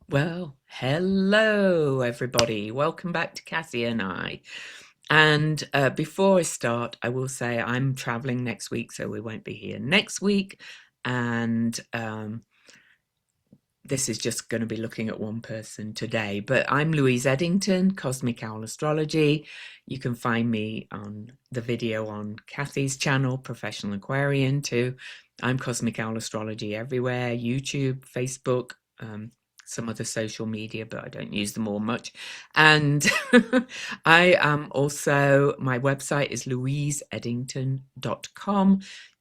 Well, hello everybody. Welcome back to Cassie and I. And before I start, I will say I'm traveling next week, so we won't be here next week. And this is just going to be looking at one person today. But I'm Louise Edington, Cosmic Owl Astrology. You can find me on the video on Kathy's channel, Professional Aquarian, too. I'm Cosmic Owl Astrology everywhere, YouTube, Facebook, some other social media, but I don't use them all much. And I am also, my website is louiseedington.com.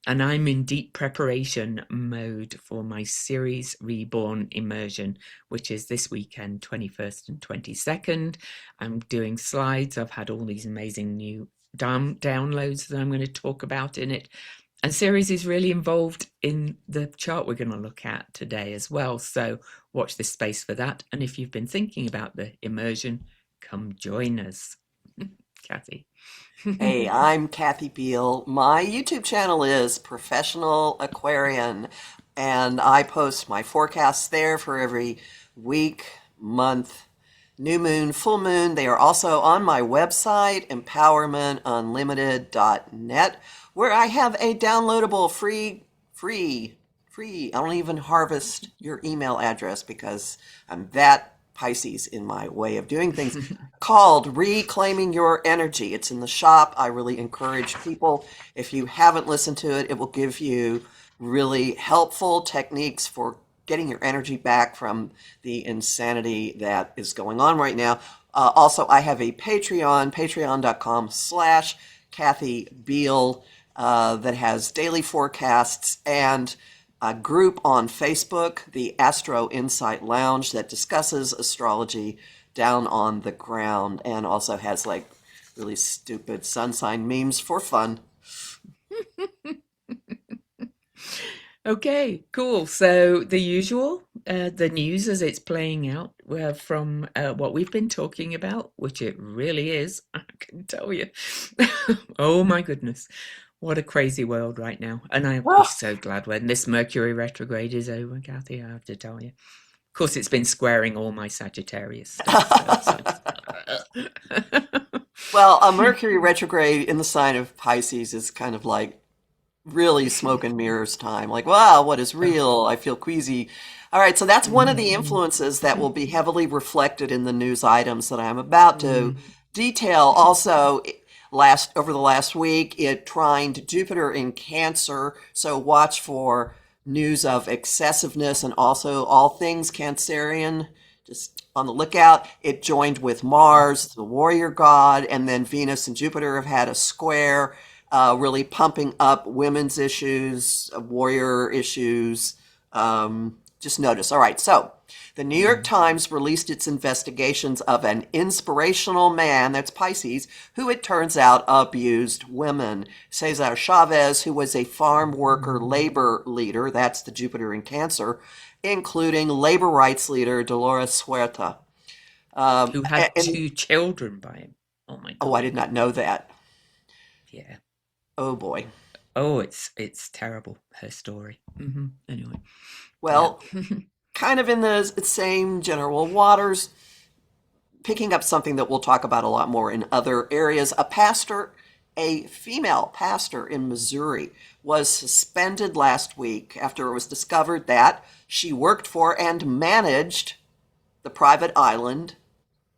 And I'm in deep preparation mode for my series Reborn Immersion, which is this weekend, 21st and 22nd. I'm doing slides. I've had all these amazing new downloads that I'm going to talk about in it. And Ceres is really involved in the chart we're going to look at today as well. So watch this space for that. And if you've been thinking about the immersion, come join us. Kathy. Hey, I'm Kathy Beal. My YouTube channel is Professional Aquarian, and I post my forecasts there for every week, month, new moon, full moon. They are also on my website, empowermentunlimited.net, where I have a downloadable free. I don't even harvest your email address because I'm that Pisces in my way of doing things, called Reclaiming Your Energy. It's in the shop. I really encourage people, if you haven't listened to it, it will give you really helpful techniques for getting your energy back from the insanity that is going on right now. Also, I have a Patreon, patreon.com/Kathy Beal, that has daily forecasts, and a group on Facebook, the Astro Insight Lounge, that discusses astrology down on the ground and also has like really stupid sun sign memes for fun. Okay, cool. So the usual, the news as it's playing out from what we've been talking about, which it really is, I can tell you. Oh my goodness, what a crazy world right now. And I'll be Well, so glad when this Mercury retrograde is over, Kathy, I have to tell you. Of course, it's been squaring all my Sagittarius stuff, so well, a Mercury retrograde in the sign of Pisces is kind of like really smoke and mirrors time. Like, wow, what is real? I feel queasy. All right, so that's one of the influences that will be heavily reflected in the news items that I'm about to detail. Also, last over the last week, it trined Jupiter in Cancer, so watch for news of excessiveness and also all things Cancerian. Just on the lookout. It joined with Mars, the warrior god, and then Venus and Jupiter have had a square, really pumping up women's issues, warrior issues. Just notice. All right, so the New York Times released its investigations of an inspirational man, that's Pisces, who it turns out abused women. Cesar Chavez, who was a farm worker labor leader, that's the Jupiter in Cancer, including labor rights leader Dolores Huerta. who had And two children by him. Oh my oh, I God. did not know that. Yeah. Oh boy. Oh, it's terrible, her story. Anyway, yeah. Well, kind of in the same general waters, picking up something that we'll talk about a lot more in other areas. A female pastor in Missouri, was suspended last week after it was discovered that she worked for and managed the private island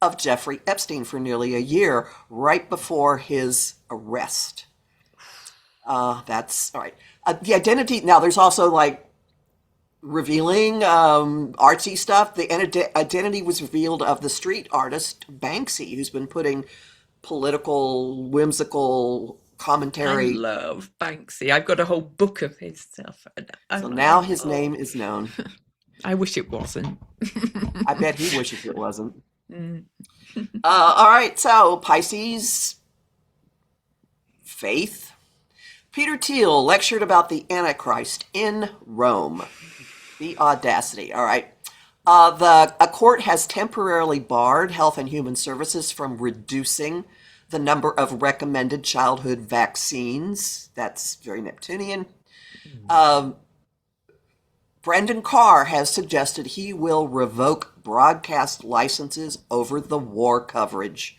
of Jeffrey Epstein for nearly a year, right before his arrest. That's all right. The identity, now there's also like revealing artsy stuff. The identity was revealed of the street artist Banksy, who's been putting political, whimsical I commentary. love Banksy. I've got a whole book of his stuff, and So I'm now like, his oh, name is known. I wish it wasn't. I bet he wishes it wasn't. Mm. All right, so Pisces, faith. Peter Thiel lectured about the Antichrist in Rome. The audacity. All right. A court has temporarily barred Health and Human Services from reducing the number of recommended childhood vaccines. That's very Neptunian. Um, Brendan Carr has suggested he will revoke broadcast licenses over the war coverage.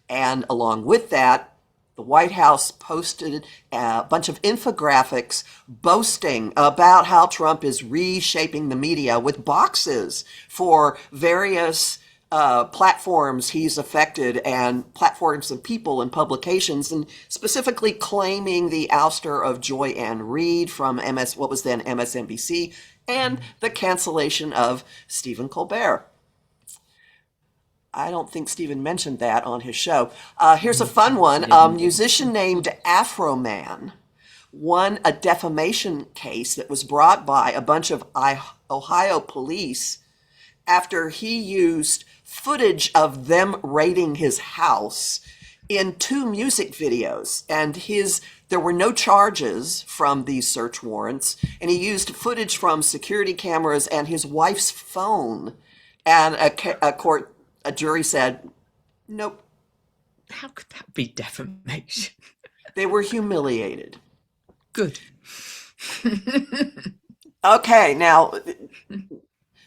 And along with that, the White House posted a bunch of infographics boasting about how Trump is reshaping the media with boxes for various platforms he's affected and platforms of people and publications, and specifically claiming the ouster of Joy Ann Reid from what was then MSNBC, and the cancellation of Stephen Colbert. I don't think Stephen mentioned that on his show. Here's a fun one. A musician named Afroman won a defamation case that was brought by a bunch of Ohio police after he used footage of them raiding his house in 2 music videos. And there were no charges from these search warrants, and he used footage from security cameras and his wife's phone. And a jury said, nope. How could that be defamation? They were humiliated. Good. Okay, now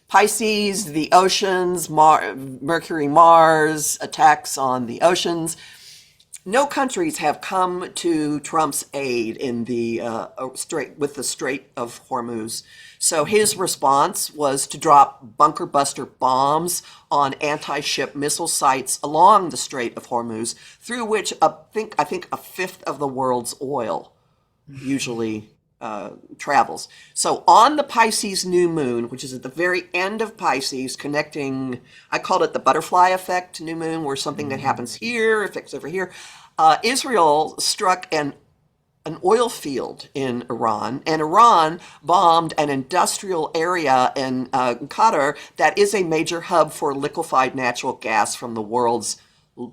Pisces, the oceans, Mercury, Mars, attacks on the oceans. No countries have come to Trump's aid in the Strait of Hormuz. So his response was to drop bunker buster bombs on anti-ship missile sites along the Strait of Hormuz, through which I think a fifth of the world's oil usually travels. So on the Pisces new moon, which is at the very end of Pisces, connecting, I called it the butterfly effect new moon, where something that happens here affects over here. Israel struck an oil field in Iran, and Iran bombed an industrial area in Qatar that is a major hub for liquefied natural gas from the world's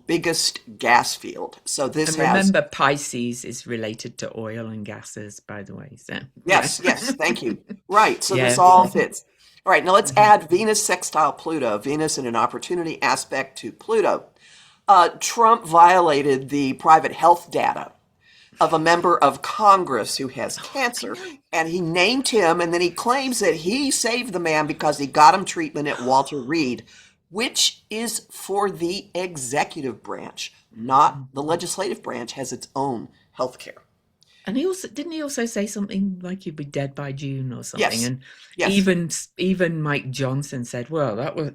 biggest gas field. So this and remember, Pisces is related to oil and gases, by the way. So yes, thank you. Right, so Yeah. this all fits. All right, now let's add Venus sextile Pluto. Venus in an opportunity aspect to Pluto. Trump violated the private health data of a member of Congress who has cancer, and he named him, and then he claims that he saved the man because he got him treatment at Walter Reed, which is for the executive branch, not the legislative branch has its own health care. And didn't he also say something like he'd be dead by June or something? Yes. And Yes. even Mike Johnson said, well, that wasn't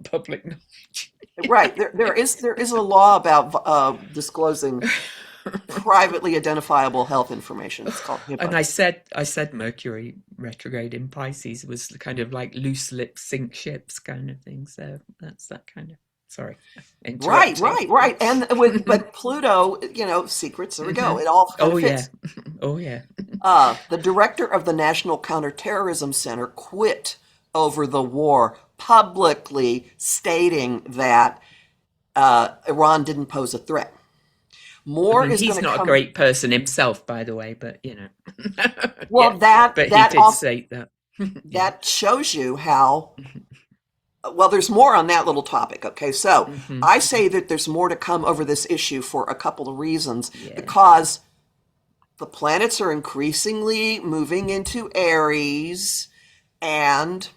public knowledge. Right. There is a law about disclosing privately identifiable health information. It's called HIPAA. And I said Mercury retrograde in Pisces was kind of like loose lips sink ships kind of thing. So that's that kind of, sorry. Right. And but Pluto, secrets, there we go. It all kind of fits. Oh yeah. The director of the National Counterterrorism Center quit over the war, publicly stating that Iran didn't pose a threat. He's not a great person himself, by the way, but Well, but he did say that. That shows you how. Well, there's more on that little topic. Okay, so I say that there's more to come over this issue for a couple of reasons, because the planets are increasingly moving into Aries, and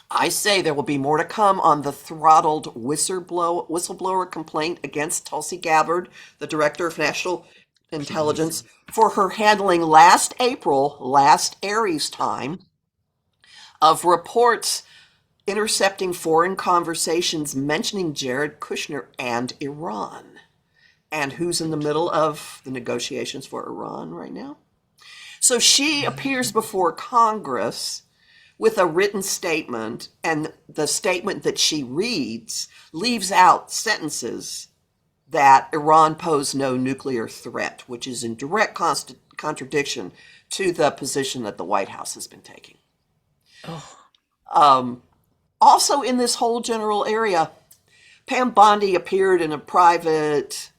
I say there will be more to come on the throttled whistleblower complaint against Tulsi Gabbard, the Director of National Intelligence, for her handling last Aries time, of reports intercepting foreign conversations mentioning Jared Kushner and Iran. And who's in the middle of the negotiations for Iran right now? So she appears before Congress with a written statement, and the statement that she reads leaves out sentences that Iran posed no nuclear threat, which is in direct contradiction to the position that the White House has been taking. Also in this whole general area, Pam Bondi appeared in a private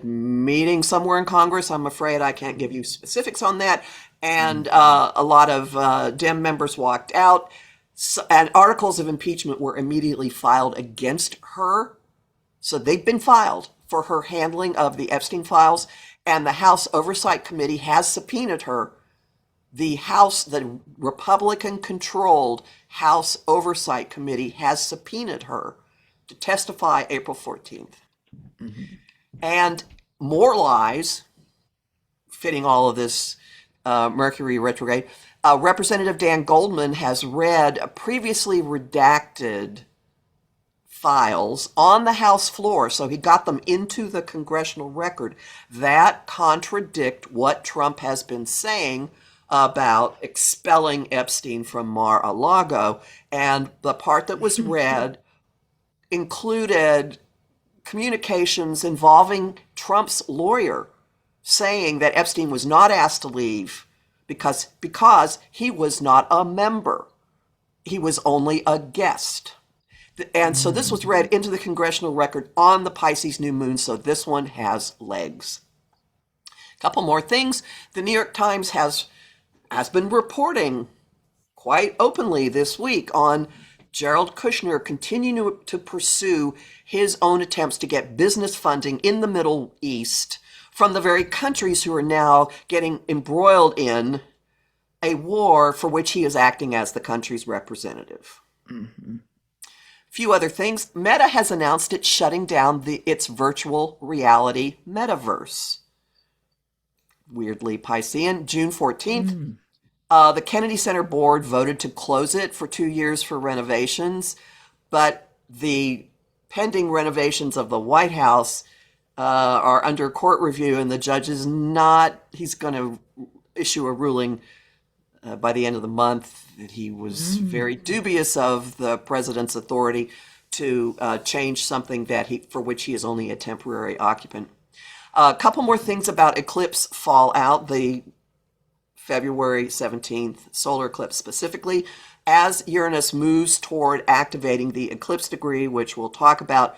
meeting somewhere in Congress. I'm afraid I can't give you specifics on that. And a lot of Dem members walked out, and articles of impeachment were immediately filed against her. So they've been filed for her handling of the Epstein files, and the House Oversight Committee has subpoenaed her the Republican-controlled House Oversight Committee has subpoenaed her to testify April 14th. Mhm. And more lies, fitting all of this Mercury retrograde. Representative Dan Goldman has read previously redacted files on the House floor, so he got them into the congressional record that contradict what Trump has been saying about expelling Epstein from Mar-a-Lago. And the part that was read included communications involving Trump's lawyer saying that Epstein was not asked to leave because he was not a member. He was only a guest. And so this was read into the congressional record on the Pisces new moon, so this one has legs. A couple more things. The New York Times has been reporting quite openly this week on Jared Kushner continuing to pursue his own attempts to get business funding in the Middle East from the very countries who are now getting embroiled in a war for which he is acting as the country's representative. Mhm. Few other things. Meta has announced it's shutting down its virtual reality metaverse. Weirdly Piscean. June 14th, Mm. the Kennedy Center board voted to close it for 2 years for renovations, but the pending renovations of the White House are under court review, and the judge is not, he's going to issue a ruling by the end of the month that he was very dubious of the president's authority to change something for which he is only a temporary occupant. A couple more things about eclipse fallout. The February 17th solar eclipse specifically. As Uranus moves toward activating the eclipse degree, which we'll talk about,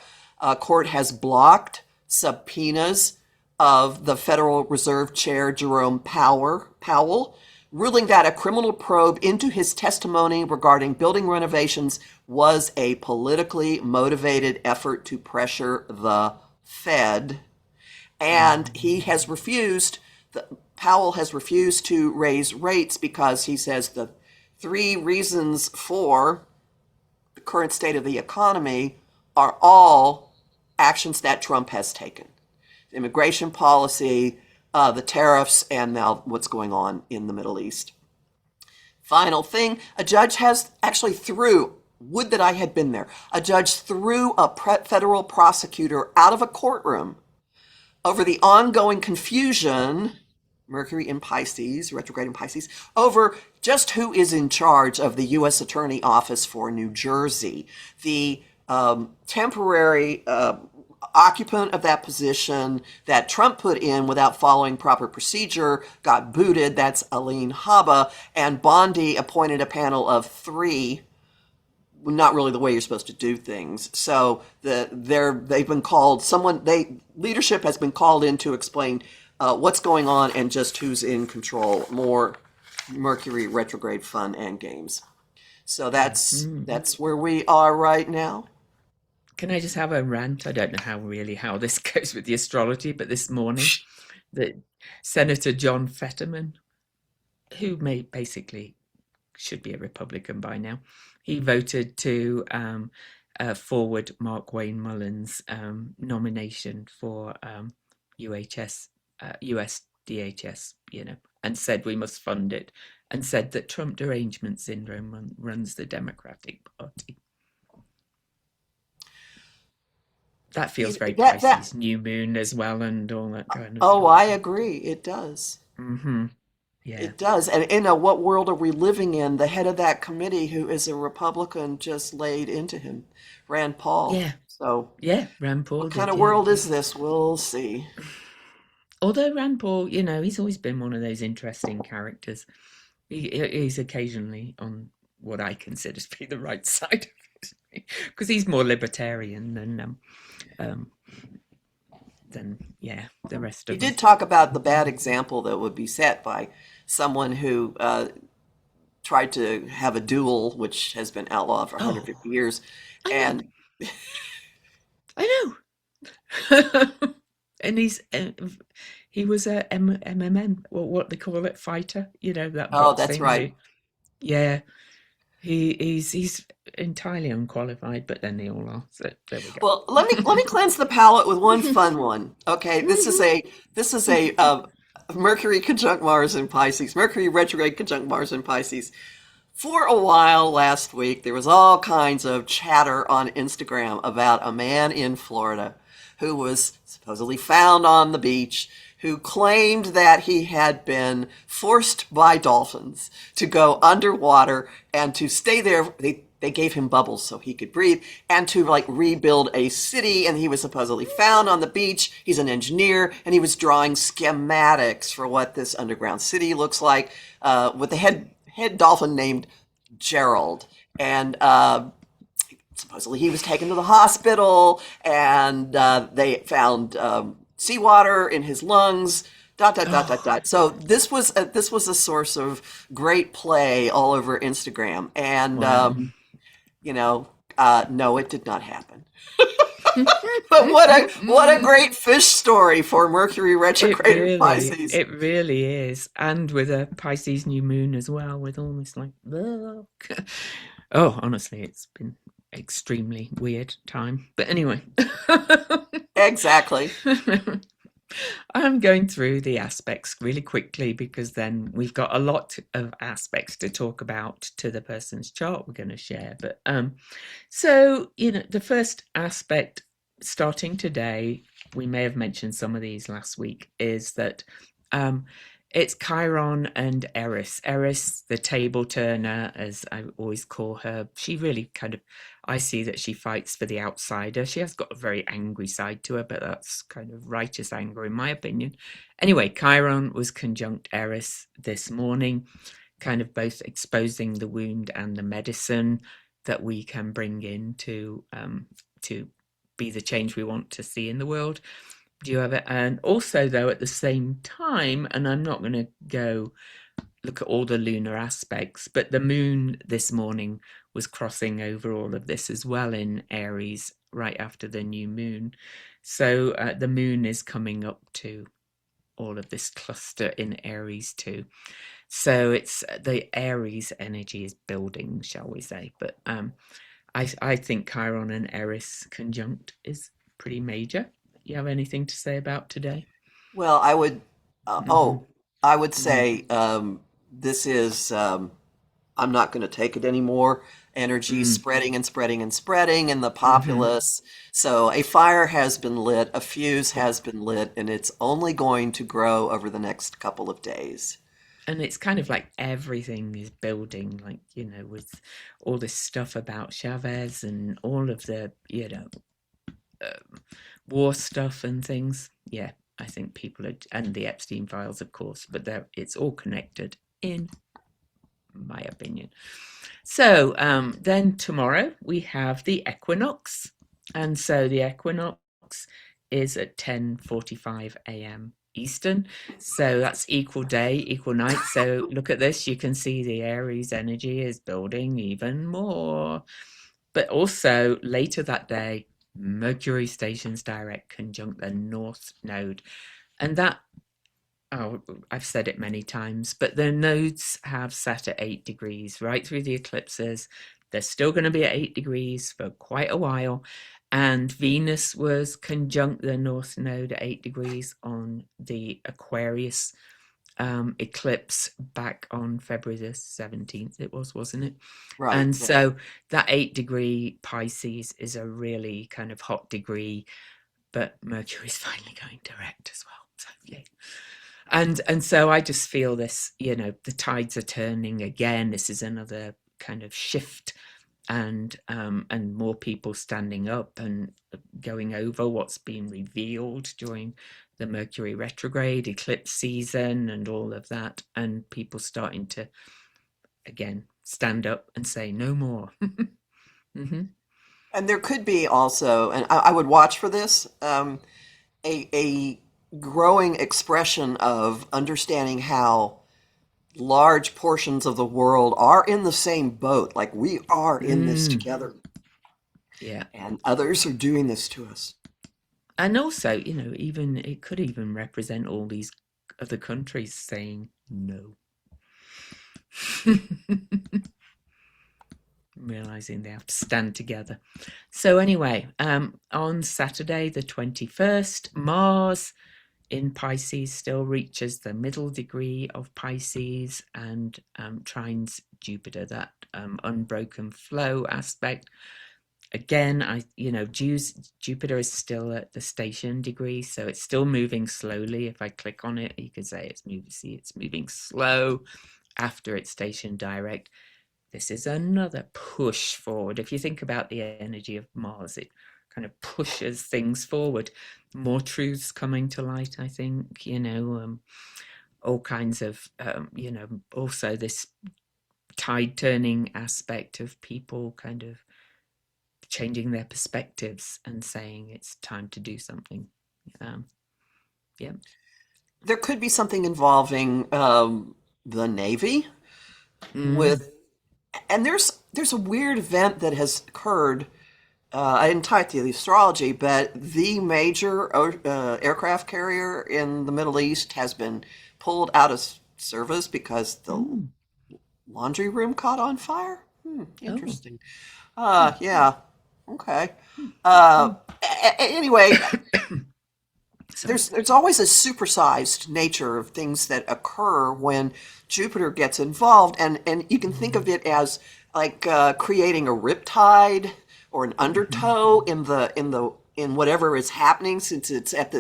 court has blocked subpoenas of the Federal Reserve Chair Jerome Powell, ruling that a criminal probe into his testimony regarding building renovations was a politically motivated effort to pressure the Fed. And Powell has refused to raise rates because he says the three reasons for the current state of the economy are all actions that Trump has taken. Immigration policy, the tariffs, and now what's going on in the Middle East. Final thing, a judge has actually would that I had been there, a judge threw a federal prosecutor out of a courtroom over the ongoing confusion, Mercury in Pisces, retrograde in Pisces, over just who is in charge of the U.S. Attorney Office for New Jersey. The temporary occupant of that position that Trump put in without following proper procedure got booted. That's Aline Haba. And Bondi appointed a panel of three, not really the way you're supposed to do things. So leadership has been called in to explain what's going on and just who's in control. More Mercury retrograde fun and games. So that's where we are right now. Can I just have a rant? I don't know how this goes with the astrology, but this morning, that Senator John Fetterman, who basically should be a Republican by now, he voted to forward Mark Wayne Mullins' nomination for UHS, USDHS, and said we must fund it, and said that Trump derangement syndrome runs the Democratic Party. That feels very Pisces, new moon as well, and all that kind of Oh, stuff. I agree. It does. Yeah. It does. And what world are we living in? The head of that committee, who is a Republican, just laid into him, Rand Paul. Yeah. So, Yeah, Rand Paul what kind of did, world is this? We'll see. Although Rand Paul, he's always been one of those interesting characters. He's occasionally on what I consider to be the right side of it, because he's more libertarian than the rest He of them. did talk about the bad example that would be set by someone who tried to have a duel, which has been outlawed for 150 years. I know. And he was a MMA, or what they call it, fighter. You know, that Oh, that's boxing. right. Yeah, he's entirely unqualified, but then they all are. So there we go. Well, let me cleanse the palate with one fun one. Okay, this is a Mercury conjunct Mars in Pisces, Mercury retrograde conjunct Mars in Pisces. For a while last week, there was all kinds of chatter on Instagram about a man in Florida who was supposedly found on the beach, who claimed that he had been forced by dolphins to go underwater and to stay there. They gave him bubbles so he could breathe and to like rebuild a city. And he was supposedly found on the beach. He's an engineer and he was drawing schematics for what this underground city looks like, with the head dolphin named Gerald. And supposedly he was taken to the hospital and they found seawater in his lungs. Dot dot dot dot Oh, dot. So this was a source of great play all over Instagram, and wow. no, it did not happen. But what a great fish story for Mercury retrograde in Pisces. It really is. And with a Pisces new moon as well, with almost like, ugh. Oh, honestly, it's been extremely weird time. But anyway, Exactly. I'm going through the aspects really quickly because then we've got a lot of aspects to talk about to the person's chart we're going to share. But so the first aspect starting today, we may have mentioned some of these last week, is that um, it's Chiron and Eris. Eris, the table turner, as I always call her, she really kind of, I see that she fights for the outsider. She has got a very angry side to her, but that's kind of righteous anger, in my opinion. Anyway, Chiron was conjunct Eris this morning, kind of both exposing the wound and the medicine that we can bring in to be the change we want to see in the world. Do you have it? And also, though, at the same time, and I'm not going to go look at all the lunar aspects, but the moon this morning was crossing over all of this as well in Aries right after the new moon. So the moon is coming up to all of this cluster in Aries too. So it's the Aries energy is building, shall we say? But I think Chiron and Eris conjunct is pretty major. You have anything to say about today? Well, Hmm. I would Mm. say this is. I'm not going to take it anymore. Energy Mm. spreading and spreading and spreading in the Hmm. populace. So a fire has been lit, a fuse has been lit, and it's only going to grow over the next couple of days. And it's kind of like everything is building, like, with all this stuff about Chavez and all of the, um, war stuff and things. Yeah, I think people are, and the Epstein files, of course, but it's all connected, in my opinion. So then tomorrow we have the equinox, and so the equinox is at 10:45 a.m. Eastern. So that's equal day, equal night. So look at this, you can see the Aries energy is building even more. But also later that day, Mercury stations direct conjunct the North Node. And that, oh, I've said it many times, but the nodes have set at 8 degrees right through the eclipses. They're still going to be at 8 degrees for quite a while. And Venus was conjunct the North Node at 8 degrees on the Aquarius eclipse back on February the 17th, it was, wasn't it? Right, And right. so that 8 degree Pisces is a really kind of hot degree, but Mercury's finally going direct as well. So, yeah. And so I just feel this, the tides are turning again. This is another kind of shift, and more people standing up and going over what's been revealed during the Mercury retrograde eclipse season and all of that, and people starting to again stand up and say no more. Hmm. And there could be also, and I would watch for this, a growing expression of understanding how large portions of the world are in the same boat. Like we are in this Mm, together, yeah. and others are doing this to us. And also, even it could even represent all these other countries saying no. Realizing they have to stand together. So anyway, on Saturday the 21st, Mars in Pisces still reaches the middle degree of Pisces and trines Jupiter, that unbroken flow aspect. Again, Jupiter is still at the station degree, so it's still moving slowly. If I click on it, you can say it's moving slow after its station direct. This is another push forward. If you think about the energy of Mars, it kind of pushes things forward. More truths coming to light, I think, all kinds of, also this tide turning aspect of people kind of changing their perspectives and saying it's time to do something. Yeah. There could be something involving the Navy Mm. with, and there's a weird event that has occurred. I didn't tie it to the astrology, but the major aircraft carrier in the Middle East has been pulled out of service because the Mm. laundry room caught on fire. Oh. Interesting. Yeah. Okay. Mm. Uh, Mm. anyway, Sorry. there's always a supersized nature of things that occur when Jupiter gets involved, and you can think of Mm. it as like creating a riptide or an Mhm. undertow in whatever is happening, since it's at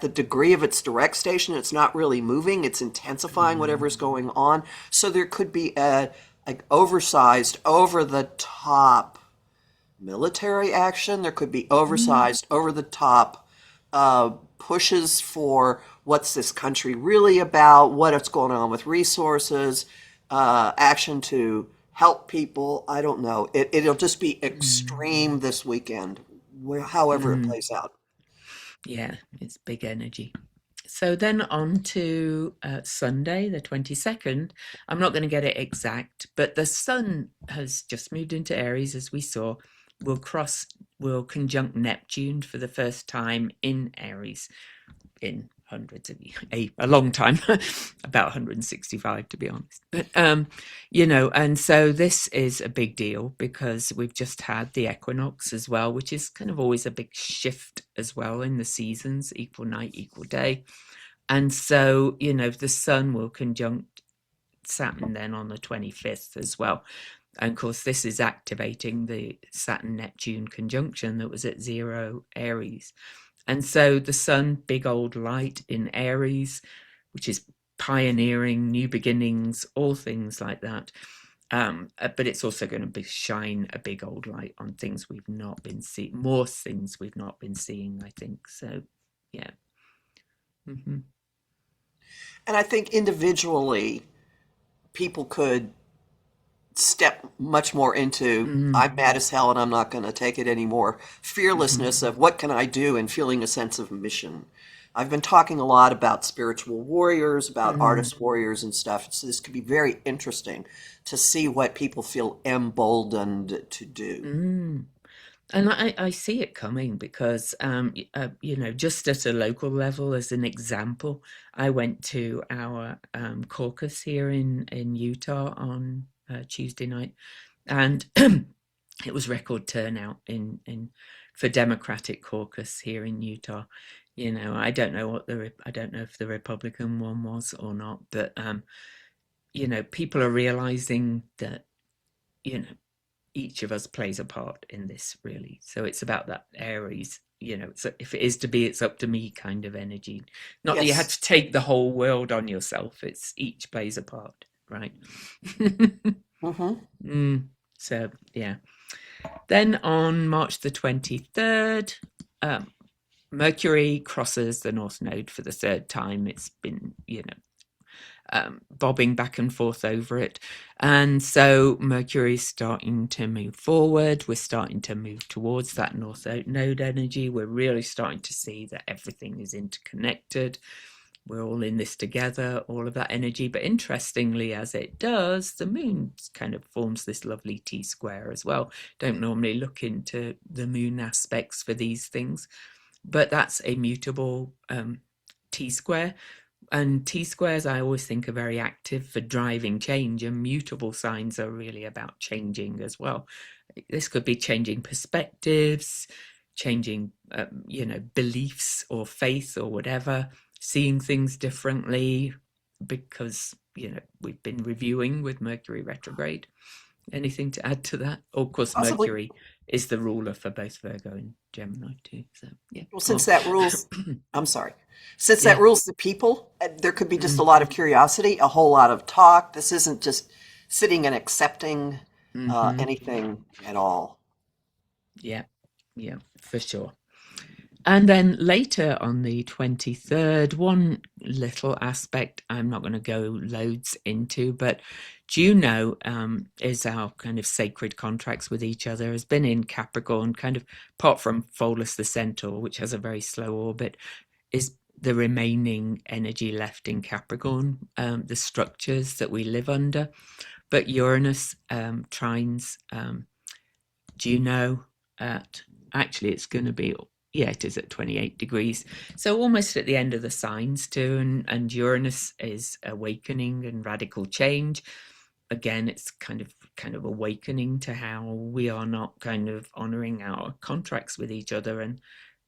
the degree of its direct station. It's not really moving; it's intensifying Mm. whatever's going on. So there could be a like oversized, over the top military action. There could be Mm. oversized, over the top pushes for what's this country really about, what's going on with resources, action to help people. I don't know. It'll just be Mm. extreme this weekend, however it Mm. plays out. Yeah, it's big energy. So then on to Sunday, the 22nd. I'm not going to get it exact, but the sun has just moved into Aries, as we saw. Will conjunct Neptune for the first time in Aries in hundreds of years, a long time, about 165 to be honest. But and so this is a big deal because we've just had the equinox as well, which is kind of always a big shift as well in the seasons, equal night, equal day. And so, the sun will conjunct Saturn then on the 25th as well. And of course, this is activating the Saturn Neptune conjunction that was at 0 Aries. And so the sun, big old light in Aries, which is pioneering, new beginnings, all things like that. But it's also going to shine a big old light on things we've not been seeing, more things we've not been seeing, I think. So, yeah. Mm-hmm. And I think individually, people could step much more into Mm-hmm. I'm mad as hell and I'm not going to take it anymore. Mm-hmm. Fearlessness of what can I do, and feeling a sense of mission. I've been talking a lot about spiritual warriors, about Mm-hmm. artist warriors and stuff. So this could be very interesting to see what people feel emboldened to do. Mm-hmm. And I see it coming because, just at a local level, as an example, I went to our caucus here in Utah on Tuesday night, and it was record turnout in for Democratic caucus here in Utah. I don't know I don't know if the Republican one was or not, but people are realizing that you know each of us plays a part in this, really. So it's about that Aries, if it is to be, it's up to me kind of energy. Not that you had Yes. to take the whole world on yourself, it's each plays a part, right? Hmm. mm, so, yeah. Then on March the 23rd, um, Mercury crosses the North Node for the third time. It's been, bobbing back and forth over it. And so Mercury's starting to move forward. We're starting to move towards that North Node energy. We're really starting to see that everything is interconnected. We're all in this together, all of that energy. But interestingly, as it does, the moon kind of forms this lovely T square as well. Don't normally look into the moon aspects for these things. but that's a mutable T-square. And T-squares, I always think, are very active for driving change, and mutable signs are really about changing as well. This could be changing perspectives, changing, beliefs or faith or whatever, seeing things differently because, we've been reviewing with Mercury retrograde. Anything to add to that? Of course, Possibly. Mercury is the ruler for both Virgo and Gemini too. So yeah, Well, go since on. that rules, I'm sorry. Since that Yeah. rules the people, there could be just a Mm, lot of curiosity, a whole lot of talk. This isn't just sitting and accepting hmm. anything at all. Yeah, yeah, for sure. And then later on the 23rd, one little aspect I'm not going to go loads into, but Juno is our kind of sacred contracts with each other, has been in Capricorn, kind of apart from Pholus the Centaur, which has a very slow orbit, is the remaining energy left in Capricorn, the structures that we live under. But Uranus trines Juno at, actually, it's going to be, yeah, it is at 28 degrees. So almost at the end of the signs too. And Uranus is awakening and radical change. Again, it's kind of awakening to how we are not kind of honoring our contracts with each other, and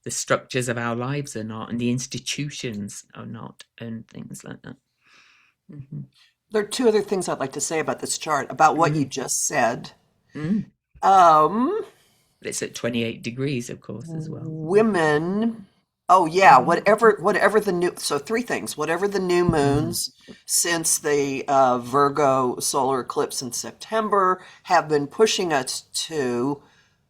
the structures of our lives are not, and the institutions are not, and things like that. Hmm. There are two other things I'd like to say about this chart, about what you Mm. just said. Mm. Um, It's at 28 degrees, of course, as well. Women, oh yeah, Mm. whatever the new, so three things, whatever the new Mm. moons since the Virgo solar eclipse in September have been pushing us to,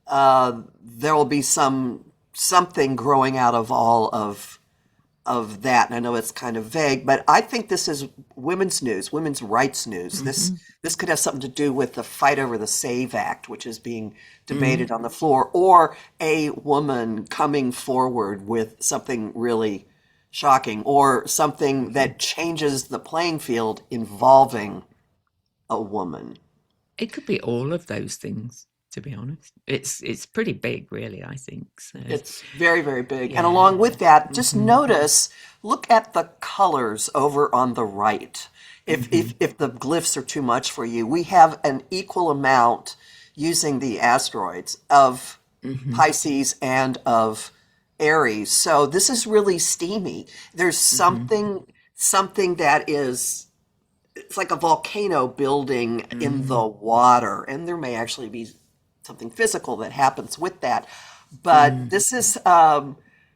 there will be something growing out of all of that. And I know it's kind of vague, but I think this is women's news, women's rights news. Hmm. This could have something to do with the fight over the SAVE Act, which is being Mm. debated on the floor, or a woman coming forward with something really shocking, or something Hmm. that changes the playing field involving a woman. It could be all of those things, to be honest. It's pretty big, really, I think. So, It's very, very big. And along yeah. with that, just Hmm. notice, look at the colors over on the right. Hmm. If the glyphs are too much for you, we have an equal amount using the asteroids of Hmm. Pisces and of Aries. So this is really steamy. There's Hmm. something that is, it's like a volcano building in the Mm. water, and there may actually be something physical that happens with that. But Mm. this is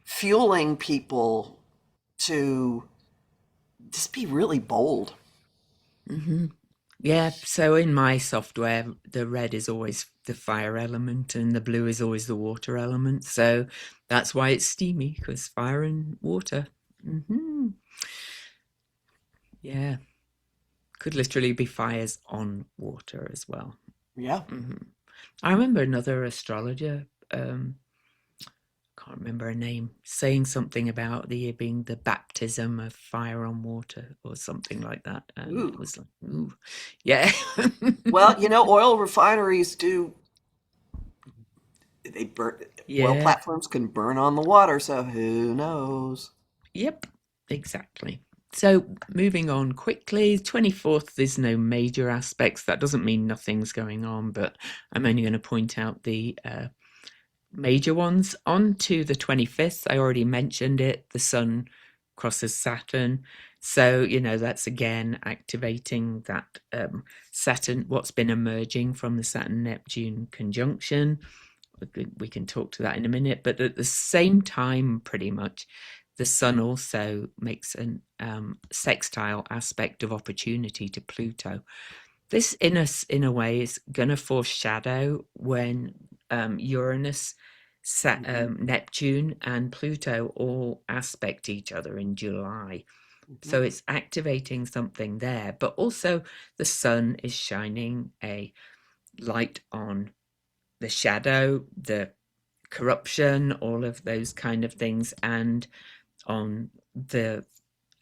fueling people to just be really bold. Hmm. Yeah, so in my software, the red is always the fire element and the blue is always the water element. So that's why it's steamy, because fire and water. Hmm. Yeah, could literally be fires on water as well. Yeah. Hmm. I remember another astrologer, can't remember her name, saying something about the year being the baptism of fire on water or something like that. And it Ooh. was like, ooh, yeah. Well, oil refineries do, they burn, oil Yeah. platforms can burn on the water, so who knows? Yep, exactly. So moving on quickly, 24th, there's no major aspects. That doesn't mean nothing's going on, but I'm only going to point out the major ones. On to the 25th, I already mentioned it. The Sun crosses Saturn. So, that's again activating that Saturn, what's been emerging from the Saturn Neptune conjunction. We can talk to that in a minute. But at the same time, pretty much, the Sun also makes an sextile aspect of opportunity to Pluto. This, in a way, is going to foreshadow when Uranus, Hmm. Neptune, and Pluto all aspect each other in July. Hmm. So it's activating something there, but also the sun is shining a light on the shadow, the corruption, all of those kind of things, and on the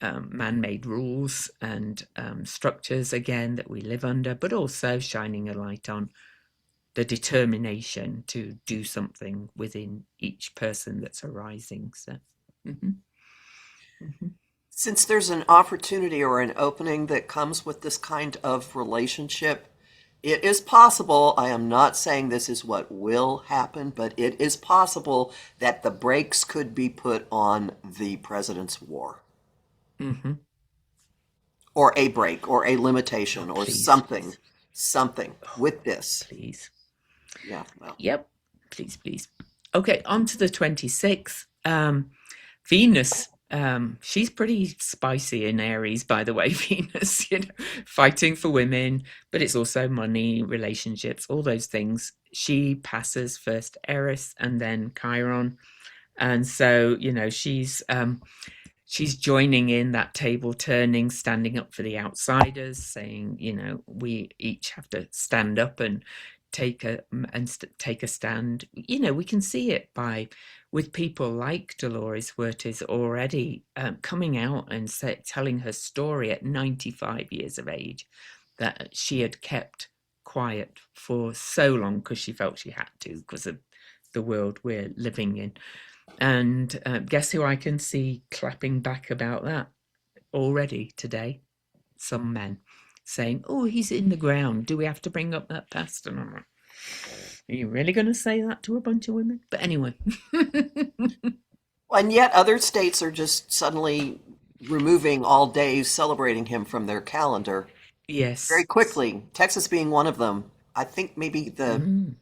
man-made rules and structures again that we live under, but also shining a light on the determination to do something within each person that's arising. So, mhm, mhm. Since there's an opportunity or an opening that comes with this kind of relationship, it is possible, I am not saying this is what will happen, but it is possible that the brakes could be put on the president's war, Mhm. or a brake, or a Oh, limitation, or please, something oh, with this. please. Yeah, well. Yep, please, please. Okay, on to the 26th. Venus. She's pretty spicy in Aries, by the way, Venus, fighting for women, but it's also money, relationships, all those things. She passes first Eris and then Chiron. And so, she's joining in that table turning, standing up for the outsiders, saying, we each have to stand up and take a stand. We can see it by with people like Dolores Huertas already coming out and telling her story at 95 years of age, that she had kept quiet for so long because she felt she had to, because of the world we're living in. And guess who I can see clapping back about that already today? Some men saying, "Oh, he's in the ground. Do we have to bring up that past?" And I'm like, are you really going to say that to a bunch of women? But anyway. And yet other states are just suddenly removing all days celebrating him from their calendar very Yes. quickly, Texas being one of them. I think maybe the Mm,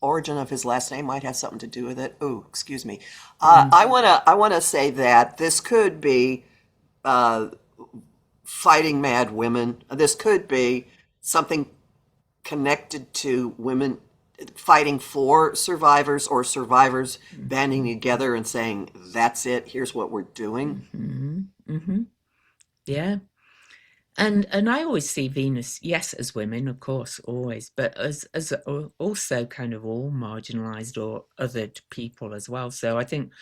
origin of his last name might have something to do with it. Oh, excuse me. mm, I wanna say that this could be uh, fighting mad women. This could be something connected to women fighting for survivors, or survivors banding mm, together and saying, "That's it. Here's what we're doing." mm, mm, yeah. And I always see Venus, yes, as women, of course, always, but as also kind of all marginalized or othered people as well. So I think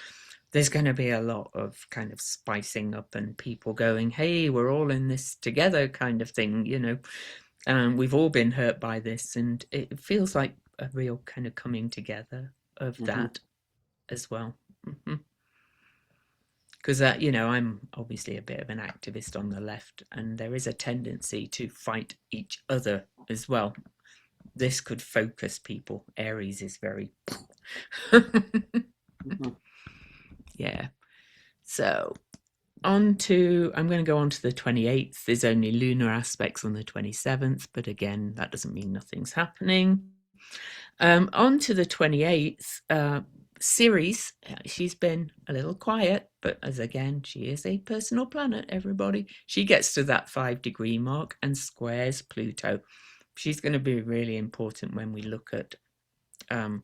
there's going to be a lot of kind of spicing up and people going, "Hey, we're all in this together," kind of thing. We've all been hurt by this, and it feels like a real kind of coming together of Hmm. that as well. Mm-hmm. Because I'm obviously a bit of an activist on the left, and there is a tendency to fight each other as well. This could focus people. Aries is very Hmm. yeah. So I'm going to go on to the 28th. There's only lunar aspects on the 27th, but again, that doesn't mean nothing's happening. On to the 28th, Ceres. She's been a little quiet, but as again, she is a personal planet, everybody. She gets to that 5-degree mark and squares Pluto. She's going to be really important when we look at um,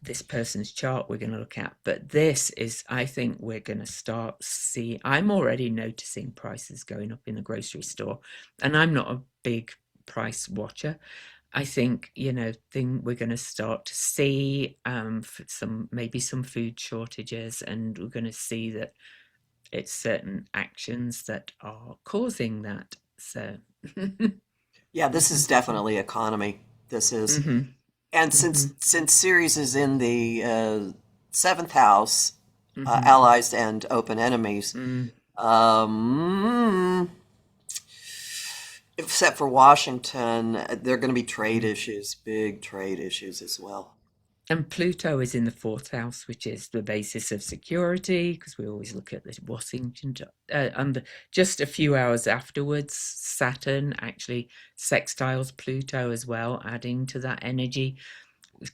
this person's chart we're going to look at. But this is, I think we're going to start see. I'm already noticing prices going up in the grocery store, and I'm not a big price watcher. I think we're going to start to see maybe some food shortages, and we're going to see that it's certain actions that are causing that. So, Yeah, this is definitely economy. This is, mhm, and mhm, since Ceres is in the seventh house, mhm, allies and open enemies, mm. um, except for Washington, there are going to be trade Mm. issues, big trade issues as well. And Pluto is in the fourth house, which is the basis of security, because we always look at the Washington. And just a few hours afterwards, Saturn actually sextiles Pluto as well, adding to that energy,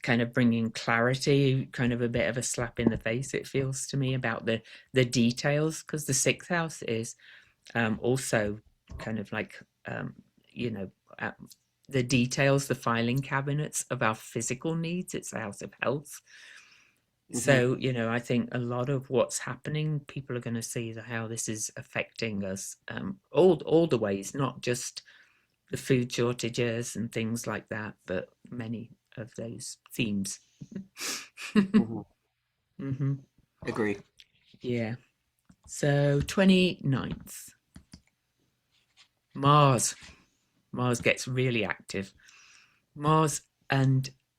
kind of bringing clarity, kind of a bit of a slap in the face, it feels to me, about the details, because the sixth house is also kind of like, um, you know, uh, the details, the filing cabinets of our physical needs. It's the house of health. Hmm. So, I think a lot of what's happening, people are going to see how this is affecting us, all the ways, not just the food shortages and things like that, but many of those themes. Hmm. Hmm. Agree. Yeah. So 29th, Mars. Mars gets really active. Mars Mm-hmm.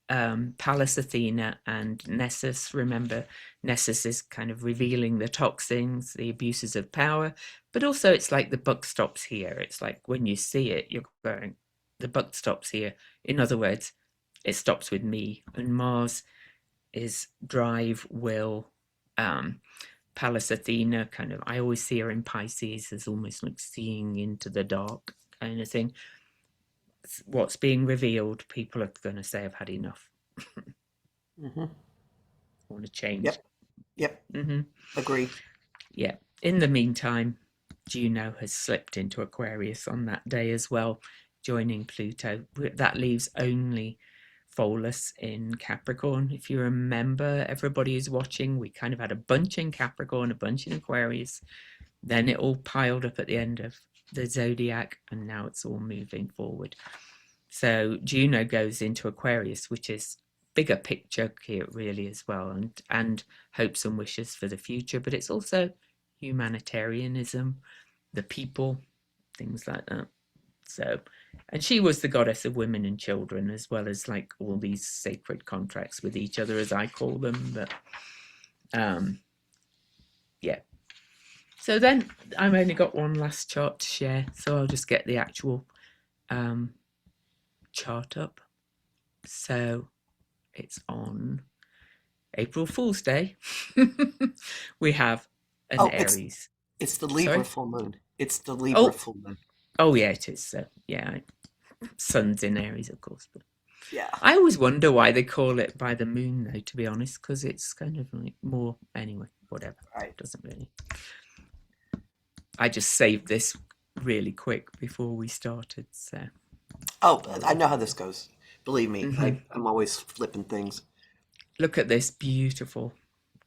and Pallas Athena and Nessus. Remember, Nessus is kind of revealing the toxins, the abuses of power, but also it's like the buck stops here. It's like when you see it, you're going, the buck stops here. In other words, it stops with me. And Mars is drive, will, um, Pallas Athena, kind of, I always see her in Pisces as almost like seeing into the dark kind of thing. What's being revealed, people are going to say, I've had enough. Mm-hmm. I want to change. Yep. Yep. Hmm. Agree. Yeah. In the meantime, Juno has slipped into Aquarius on that day as well, joining Pluto. That leaves only Pholus in Capricorn. If you remember, everybody who's watching, we kind of had a bunch in Capricorn, a bunch in Aquarius. Then it all piled up at the end of the zodiac, and now it's all moving forward. So Juno goes into Aquarius, which is bigger picture here really as well, and hopes and wishes for the future, but it's also humanitarianism, the people, things like that. So, and she was the goddess of women and children, as well as like all these sacred contracts with each other, as I call them. But yeah. So then I've only got one last chart to share, so I'll just get the actual chart up. So it's on April Fool's Day. We have an Oh, Aries. it's the Libra Sorry? full moon. It's the Libra Oh, full moon. oh yeah, it is. So yeah, Sun's in Aries, of course. But Yeah. I always wonder why they call it by the moon, though, to be honest, because it's kind of like more, anyway, whatever. Right. Doesn't really. I just saved this really quick before we started. So, Oh, I know how this goes. Believe me, hmm, I'm always flipping things. look at this beautiful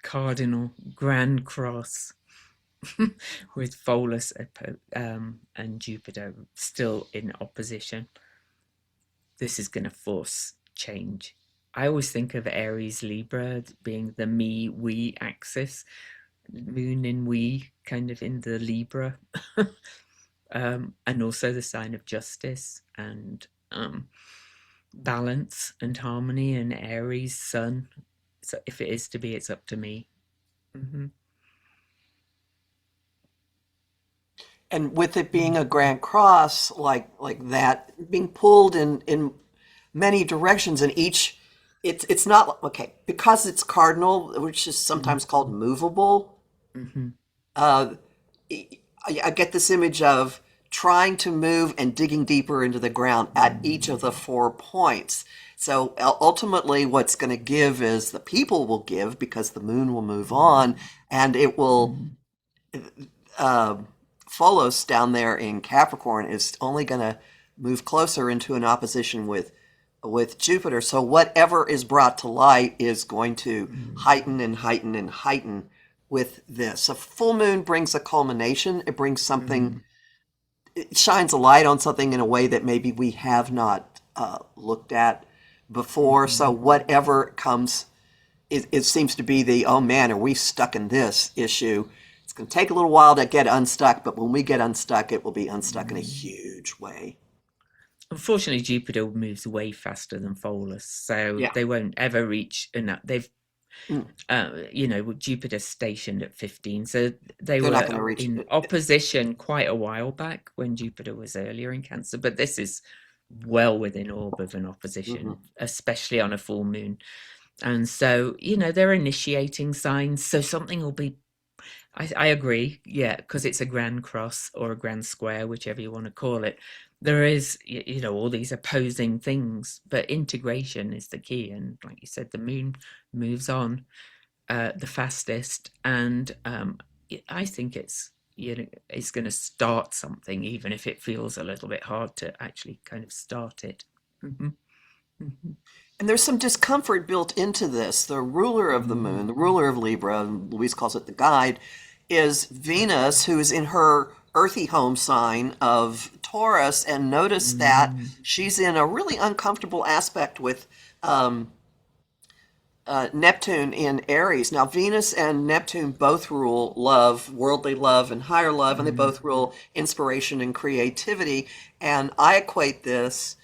cardinal grand cross with Pholus and Jupiter still in opposition. This is going to force change. I always think of Aries Libra being the me we axis, moon in we, kind of in the Libra, and also the sign of justice and balance and harmony, and Aries sun. So if it is to be, it's up to me. Hmm. And with it being a grand cross like that, being pulled in many directions, and each it's not okay because it's cardinal, which is sometimes called movable. Hmm. Uh, I get this image of trying to move and digging deeper into the ground at each of the 4 points. So ultimately, what's going to give is the people will give because the moon will move on, and it will. Uh, Pholos down there in Capricorn is only going to move closer into an opposition with Jupiter. So whatever is brought to light is going to heighten and heighten and heighten with this. A full moon brings a culmination. It brings something, it shines a light on something in a way that maybe we have not looked at before. So whatever comes, it seems to be the, oh man, are we stuck in this issue? It's going to take a little while to get unstuck, but when we get unstuck, it will be unstuck in a huge way. Unfortunately, Jupiter moves way faster than Pholus, so Yeah. they won't ever reach enough. They've, Mm. Jupiter's stationed at 15, so they They're not were going to reach in it. opposition quite a while back when Jupiter was earlier in Cancer, but this is well within orb of an opposition, Mhm. especially on a full moon. And so, they're initiating signs, so something will be. I agree, yeah, because it's a grand cross or a grand square, whichever you want to call it. There is, all these opposing things, but integration is the key. And like you said, the moon moves on the fastest, and I think it's going to start something, even if it feels a little bit hard to actually kind of start it. Hmm. Hmm. And there's some discomfort built into this. The ruler of the moon, the ruler of Libra, Louise calls it the guide, is Venus, who is in her earthy home sign of Taurus. And notice that she's in a really uncomfortable aspect with um, Neptune in Aries. Now, Venus and Neptune both rule love, worldly love, and higher love, and they both rule inspiration and creativity. And I equate this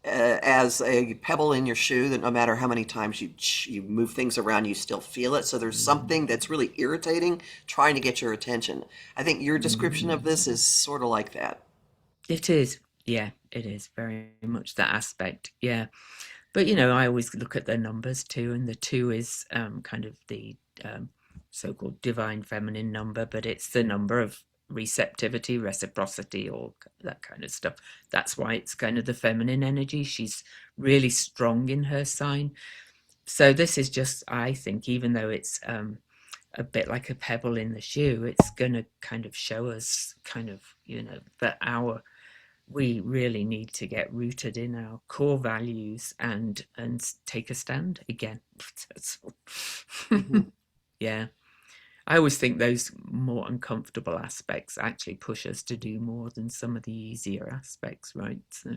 as a pebble in your shoe that no matter how many times you move things around, you still feel it. So there's something that's really irritating trying to get your attention. I think your description of this is sort of like that. It is. Yeah, it is very much that aspect. Yeah. But, I always look at the numbers too, and the two is kind of the so-called divine feminine number, but it's the number of receptivity, reciprocity, or that kind of stuff. That's why it's kind of the feminine energy. She's really strong in her sign. So this is just, I think, even though it's a bit like a pebble in the shoe, it's going to kind of show us kind of, that we really need to get rooted in our core values and take a stand again. Hmm. Yeah. I always think those more uncomfortable aspects actually push us to do more than some of the easier aspects, right? So,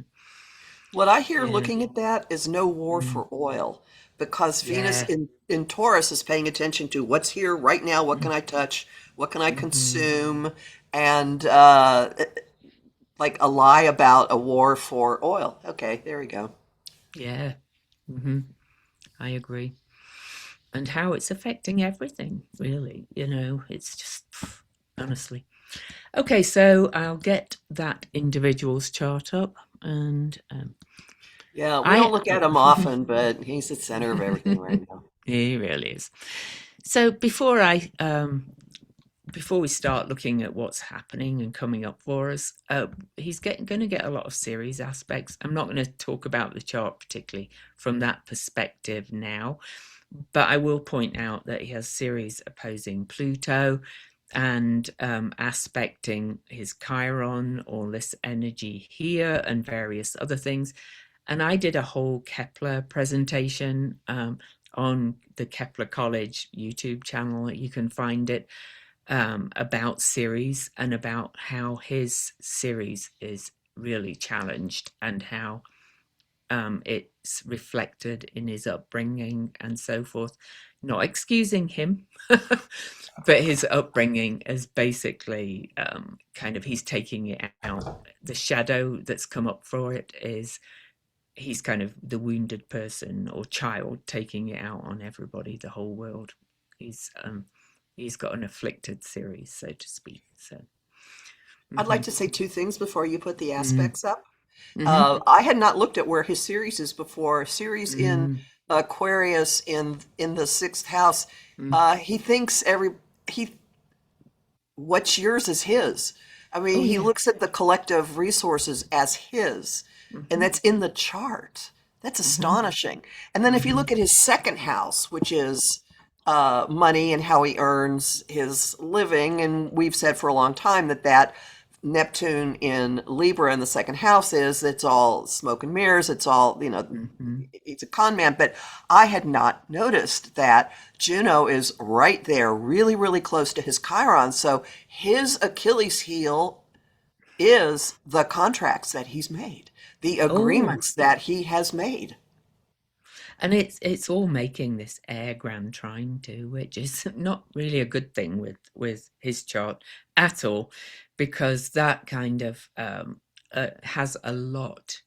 What I hear yeah. looking at that is no war Mm. for oil because Venus Yeah. in Taurus is paying attention to what's here right now, what can I touch, what can I Mm-hmm. consume, and like a lie about a war for oil. Okay, there we go. Yeah. Mm-hmm. I agree. And how it's affecting everything, really. It's just, honestly. Okay, so I'll get that individual's chart up, and Yeah, we don't I look at him often, but he's the center of everything right now. he really is. So before we start looking at what's happening and coming up for us, he's going to get a lot of series aspects. I'm not going to talk about the chart particularly from that perspective now, but I will point out that he has series opposing Pluto and aspecting his Chiron, all this energy here, and various other things. And I did a whole Kepler presentation on the Kepler College YouTube channel. You can find it about series and about how his series is really challenged and how it's reflected in his upbringing and so forth. Not excusing him, but his upbringing is basically kind of he's taking it out. The shadow that's come up for it is he's kind of the wounded person or child taking it out on everybody, the whole world. He's got an afflicted series, so to speak. So, I'd like mhm. to say two things before you put the Mm, aspects up. mhm, I had not looked at where his Ceres is before. Ceres in mm, Aquarius in the sixth house. mm. He thinks he what's yours is his. I mean, Oh he yeah. looks at the collective resources as his, and Mhm, that's in the chart. That's mhm, astonishing. And then if you mhm. look at his second house, which is money and how he earns his living, and we've said for a long time that Neptune in Libra in the second house is it's all smoke and mirrors. It's all, Mhm. he's a con man. But I had not noticed that Juno is right there, really, really close to his Chiron. So his Achilles heel is the contracts that he's made, the Oh, agreements that he has made. and it's all making this air grand trine too, which is not really a good thing with his chart at all, because that kind of has a lot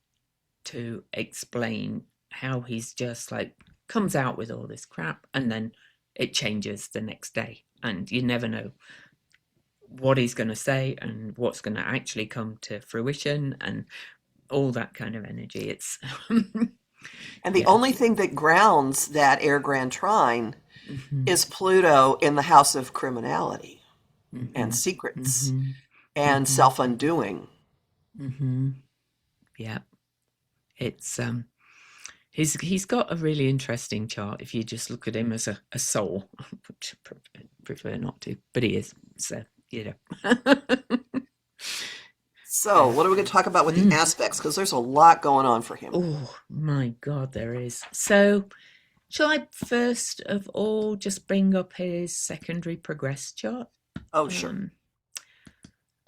to explain how he's just like comes out with all this crap and then it changes the next day, and you never know what he's going to say and what's going to actually come to fruition and all that kind of energy. It's And the yeah. only thing that grounds that air grand trine Hmm. is Pluto in the house of criminality and Hmm. secrets Hmm. and Hmm. self undoing. Hmm. Yeah, it's he's got a really interesting chart if you just look at him as a soul, which I prefer not to, but he is. So So, what are we going to talk about with the Mm. aspects? Because there's a lot going on for him. Oh my God, there is. So, shall I first of all just bring up his secondary progress chart? Oh, sure.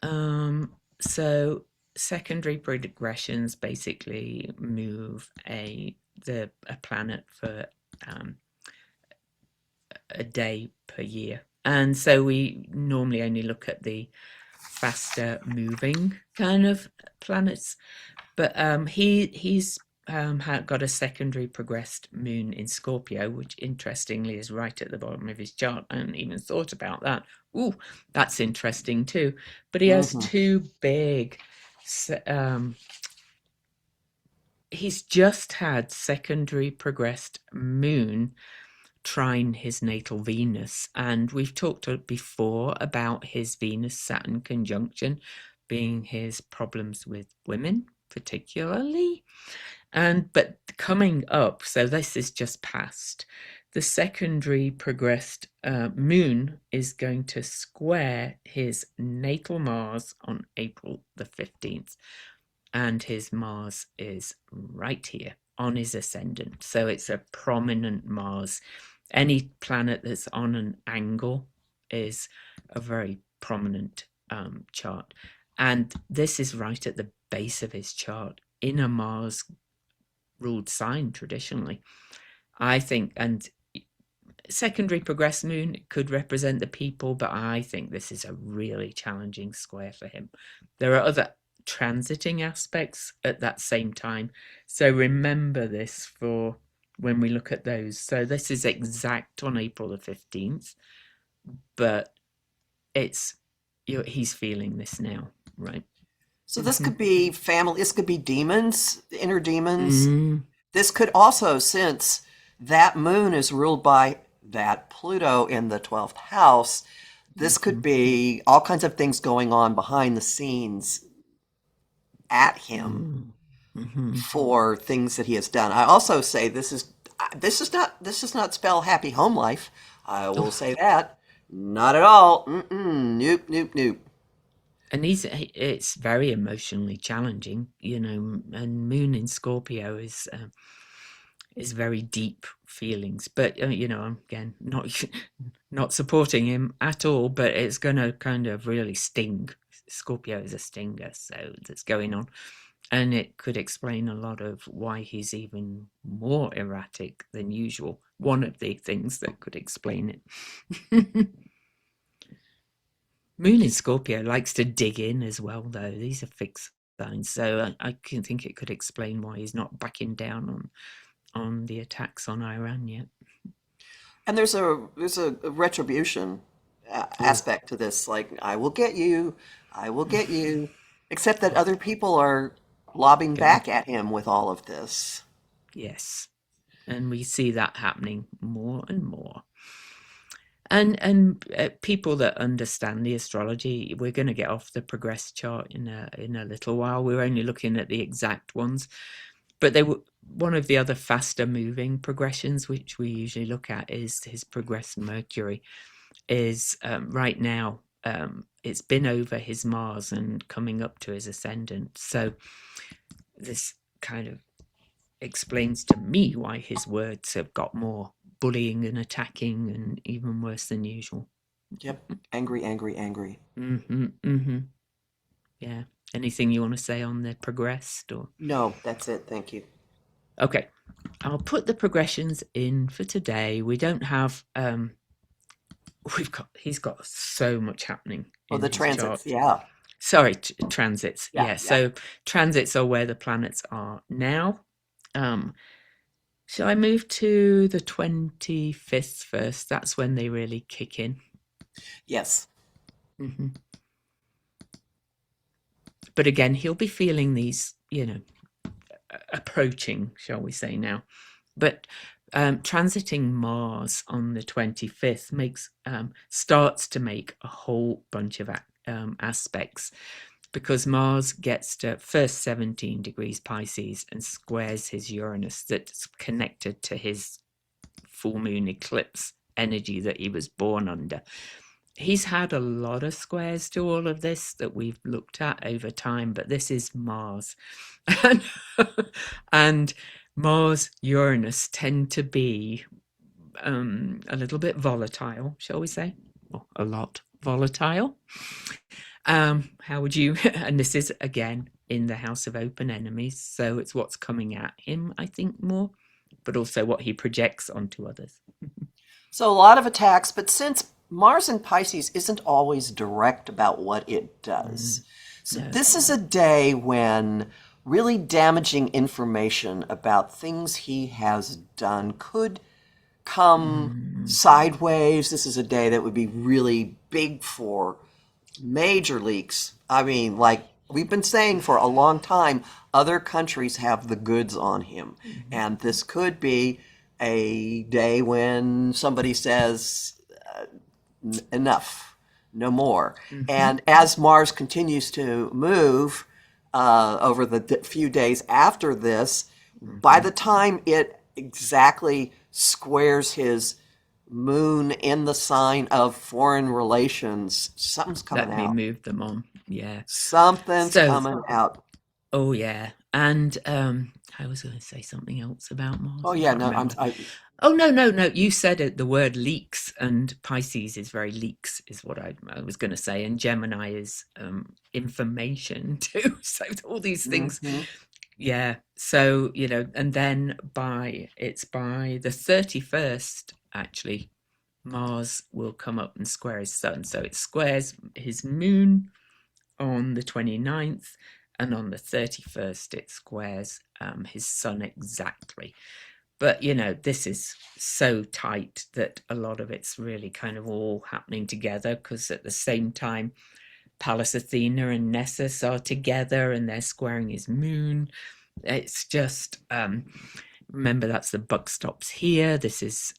Um, so secondary progressions basically move a planet for um, a day per year, and so we normally only look at the faster moving kind of planets. But he's got a secondary progressed moon in Scorpio, which interestingly is right at the bottom of his chart. I hadn't even thought about that. Ooh, that's interesting too. But he has Hmm. two big. He's just had secondary progressed moon trine his natal Venus, and we've talked before about his Venus Saturn conjunction being his problems with women, particularly. And but coming up, so this is just past, the secondary progressed moon is going to square his natal Mars on April the 15th. And his Mars is right here on his ascendant. So it's a prominent Mars. Any planet that's on an angle is a very prominent chart. And this is right at the base of his chart in a Mars ruled sign traditionally. I think, and secondary progress moon could represent the people, but I think this is a really challenging square for him. There are other transiting aspects at that same time. So remember this for when we look at those. So this is exact on April the 15th, but it's he's feeling this now, right? So this Mm-hmm. could be family, this could be demons, inner demons. Mm-hmm. This could also, since that moon is ruled by that Pluto in the 12th house, this could be all kinds of things going on behind the scenes at him Mm-hmm. for things that he has done. I also say this does not spell happy home life. I will Oh, say that. Not at all. Mm-mm. Nope, nope, nope. and it's very emotionally challenging, and Moon in Scorpio is very deep feelings. But I'm again not not supporting him at all. But it's going to kind of really sting. Scorpio is a stinger, so that's going on, and it could explain a lot of why he's even more erratic than usual. One of the things that could explain it. Moon in Scorpio likes to dig in as well, though. These are fixed signs, so I can think it could explain why he's not backing down on the attacks on Iran yet. And there's a retribution Oh, aspect to this. Like, I will get you, I will get you. Except that other people are lobbing going, back at him with all of this. yes, and we see that happening more and more. And people that understand the astrology, we're going to get off the progress chart in a little while. We're only looking at the exact ones, but they were one of the other faster moving progressions, which we usually look at, is his progressed Mercury. Is right now it's been over his Mars and coming up to his ascendant. So this kind of explains to me why his words have got more bullying and attacking and even worse than usual. Yep. Angry, angry, angry. Mm-hmm, mm-hmm. Yeah. Anything you want to say on the progressed or? No, that's it. Thank you. Okay. I'll put the progressions in for today. We don't have he's got so much happening Oh, in the his chart. transits. Yeah. Sorry, transits. Yeah. Yeah. Yeah. So transits are where the planets are now. Um shall I move to the 25th first? That's when they really kick in. Yes. Hmm. But again, he'll be feeling these, approaching, shall we say now. But transiting Mars on the 25th starts to make a whole bunch of aspects, because Mars gets to first 17 degrees Pisces and squares his Uranus that's connected to his full moon eclipse energy that he was born under. He's had a lot of squares to all of this that we've looked at over time, but this is Mars. And Mars Uranus tend to be a little bit volatile, shall we say? Well, a lot volatile. How would you? And this is again in the house of open enemies, so it's what's coming at him, I think, more, but also what he projects onto others. So a lot of attacks, but since Mars in Pisces isn't always direct about what it does, so No. this is a day when really damaging information about things he has done could come Mm, sideways. This is a day that would be really big for major leaks. I mean, like we've been saying for a long time, other countries have the goods on him. mhm, And this could be a day when somebody says, enough, no more. mhm, And as Mars continues to move over the few days after this, by mhm. the time it exactly squares his moon in the sign of foreign relations, something's coming Let me out. move them on. Yeah. Something's So, coming out. oh yeah, and I was going to say something else about Oh Mars. I yeah, can't no, remember. I Oh no, no, no! You said it. The word leaks, and Pisces is very leaks, is what I was going to say, and Gemini is information too. So all these things, mhm. yeah. So and then by the 31st, actually, Mars will come up and square his sun. So it squares his moon on the 29th, and on the 31st, it squares his sun exactly. But this is so tight that a lot of it's really kind of all happening together, because at the same time, Pallas Athena and Nessus are together and they're squaring his moon. It's just remember, that's the buck stops here. This is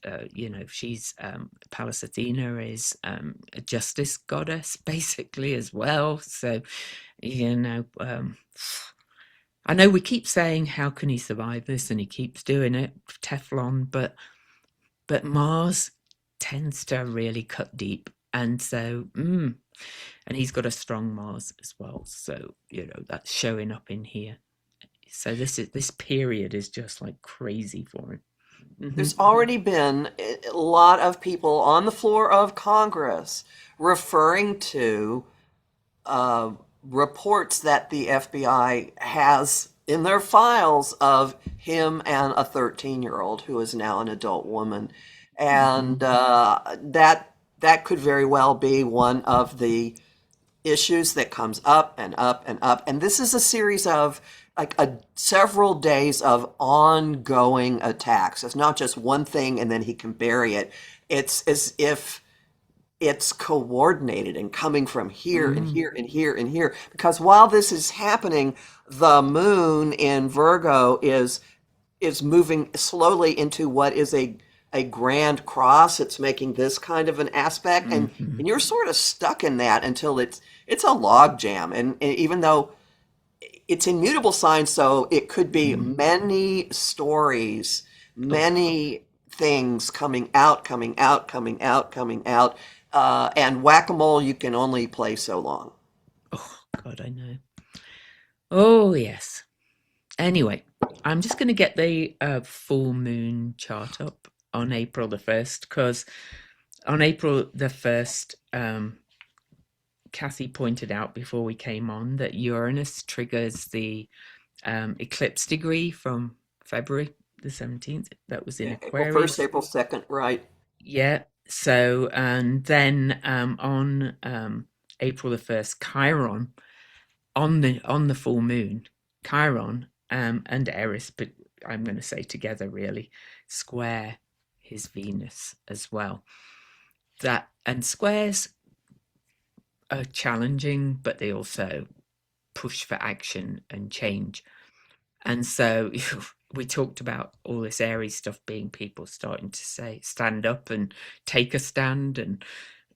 she's Pallas Athena is a justice goddess basically as well. So you know um I know we keep saying, how can he survive this, and he keeps doing it, Teflon, but Mars tends to really cut deep. And so and he's got a strong Mars as well, so that's showing up in here. So this period is just like crazy for him. Hmm. There's already been a lot of people on the floor of Congress referring to uh, reports that the FBI has in their files of him and a 13-year-old who is now an adult woman, Hmm. and that could very well be one of the issues that comes up and up and up. And this is a series of like several days of ongoing attacks. It's not just one thing and then he can bury it. It's as if it's coordinated and coming from here and Mm. here and here and here. Because while this is happening, the moon in Virgo is moving slowly into what is a grand cross. It's making this kind of an aspect, Hmm. and you're sort of stuck in that until it's a log jam. And even though it's in mutable signs, so it could be Mm. many stories, Oh, many things coming out, coming out, coming out, coming out. And whack-a-mole, you can only play so long. oh God, I know. Oh yes. Anyway, I'm just going to get the full moon chart up on April the 1st, because on April the 1st, Kathy pointed out before we came on that Uranus triggers the eclipse degree from February the 17th. That was in Yeah, April 1st, Aquarius. April 2nd, right? Yeah. So, and then on April the 1st, Chiron, on the full moon, Chiron and Eris, but I'm going to say together really, square his Venus as well. That and squares are challenging, but they also push for action and change. And so we talked about all this Aries stuff being people starting to say stand up and take a stand,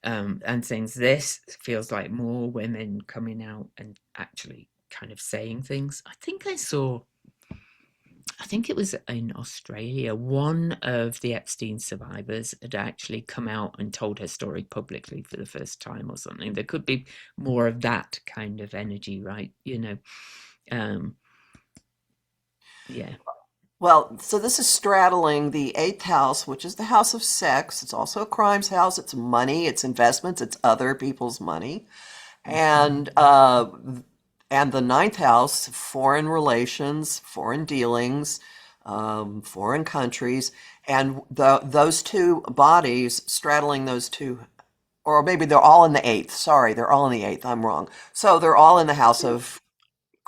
and things. This feels like more women coming out and actually kind of saying things. I think it was in Australia, one of the Epstein survivors had actually come out and told her story publicly for the first time or something. There could be more of that kind of energy, right? Um, yeah. Well, so this is straddling the eighth house, which is the house of sex. It's also a crimes house. It's money, it's investments, it's other people's money. Hmm. And uh, and the ninth house, foreign relations, foreign dealings, foreign countries, and those two bodies straddling those two, or maybe they're all in the eighth. Sorry, they're all in the eighth. I'm wrong. So they're all in the house of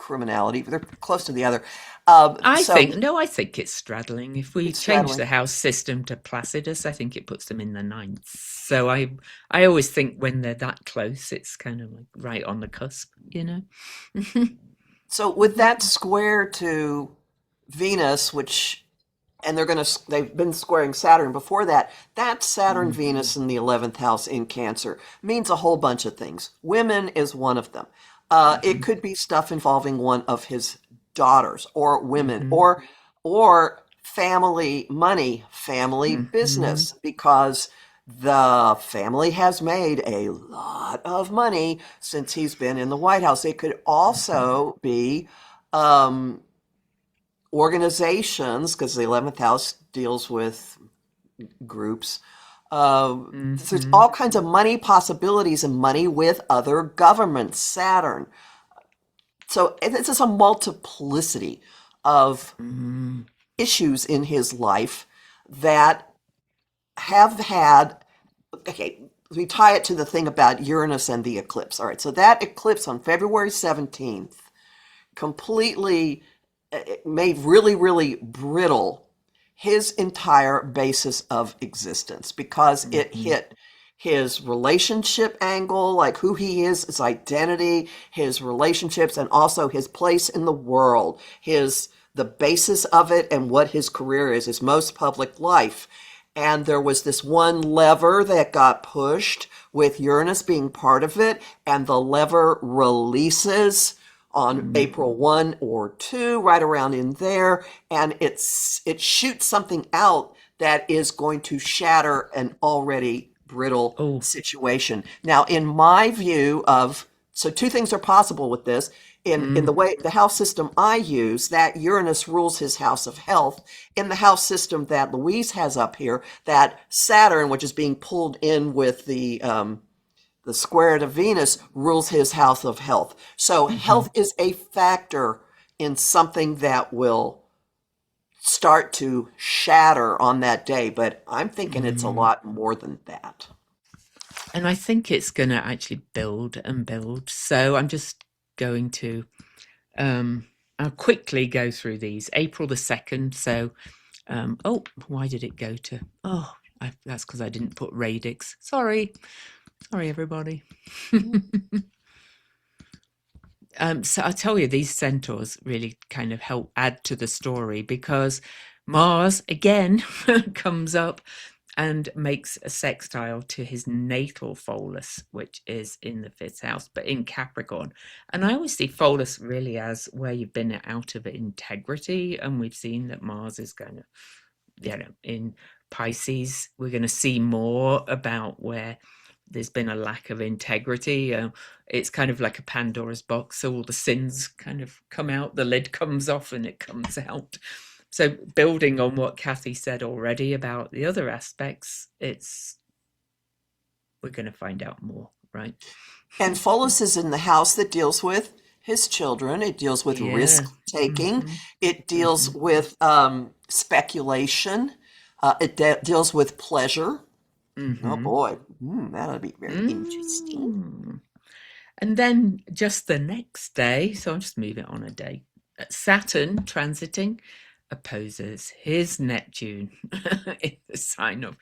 criminality, but they're close to the other. I So think, no, I think it's straddling. If we it's change straddling. the house system to Placidus, I think it puts them in the ninth. So I always think when they're that close, it's kind of like right on the cusp, you know? So with that square to Venus, which and they've been squaring Saturn before that. That Saturn Mhm, Venus in the 11th house in Cancer means a whole bunch of things. Women is one of them. It mhm, could be stuff involving one of his daughters or women mhm, or family money, family mhm, business, because the family has made a lot of money since he's been in the White House. It could mhm, also be um, organizations, because the 11th house deals with groups. There's mhm, all kinds of money possibilities and money with other governments, Saturn. So it's just a multiplicity of mhm, issues in his life that have had, okay, we tie it to the thing about Uranus and the eclipse. All right, so that eclipse on February 17th completely made really, really brittle his entire basis of existence because it mhm, hit his relationship angle, like who he is, his identity, his relationships, and also his place in the world, his the basis of it and what his career is, his most public life. And there was this one lever that got pushed with Uranus being part of it, and the lever releases on mhm. April 1 or 2, right around in there, and it shoots something out that is going to shatter an already brittle Oh, situation. Now, in my view of so two things are possible with this. In the mm, way the house system I use, that Uranus rules his house of health. In the house system that Louise has up here, that Saturn, which is being pulled in with the square to Venus, rules his house of health. So mhm, health is a factor in something that will start to shatter on that day, but I'm thinking it's a mm. lot more than that. And I think it's going to actually build and build. So I'm just going to, um, I'll quickly go through these. April the 2nd. So, oh, why did it go to, oh, that's because I didn't put radix. Sorry. Sorry, everybody. So I tell you, these centaurs really kind of help add to the story because Mars again comes up and makes a sextile to his natal Pholus, which is in the fifth house, but in Capricorn. And I always see Pholus really as where you've been out of integrity, and we've seen that Mars is going to, in Pisces, we're going to see more about where there's been a lack of integrity. It's kind of like a Pandora's box, so all the sins kind of come out, the lid comes off, and it comes out. So, building on what Kathy said already about the other aspects, it's we're going to find out more, right? And Pholus is in the house that deals with his children. It deals with Yeah. risk taking. Hmm. It deals Hmm. with speculation. Deals with pleasure. Oh Hmm. boy, that'll be very interesting. Mm. And then just the next day, so I'll just move it on a day. Saturn transiting opposes his Neptune in the sign of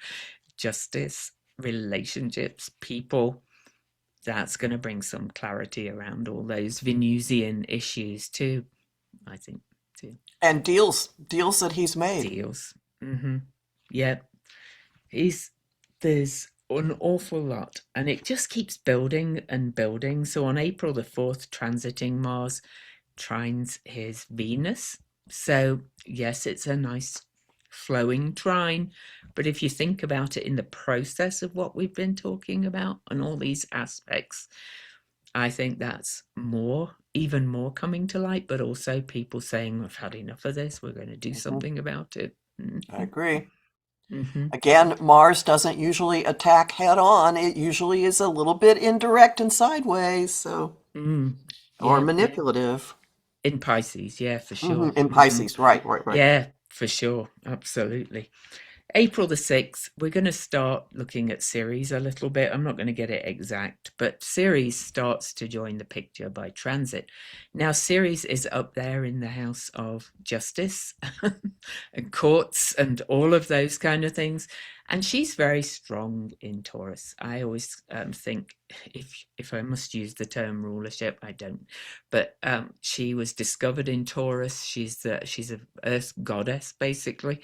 justice, relationships, people. That's going to bring some clarity around all those Venusian issues too, I think, too. And deals that he's made. Deals. Hmm. Yeah, he's there's an awful lot, and it just keeps building and building. So on April the 4th, transiting Mars trines his Venus. So, yes, it's a nice flowing trine. But if you think about it in the process of what we've been talking about and all these aspects, I think that's more, even more coming to light, but also people saying, I've had enough of this. We're going to do Mhm, something about it. I Mm-hmm. agree. Mm-hmm. Again, Mars doesn't usually attack head on. It usually is a little bit indirect and sideways, so Mm. or Yeah. manipulative. In Pisces. Yeah, for sure. In Mm-hmm. Pisces, right, right, right. Yeah, for sure. Absolutely. April the 6th, we're going to start looking at Ceres a little bit. I'm not going to get it exact, but Ceres starts to join the picture by transit. Now, Ceres is up there in the house of justice and courts and all of those kind of things. And she's very strong in Taurus. I always think, if I must use the term rulership, I don't. But she was discovered in Taurus. She's a Earth goddess, basically.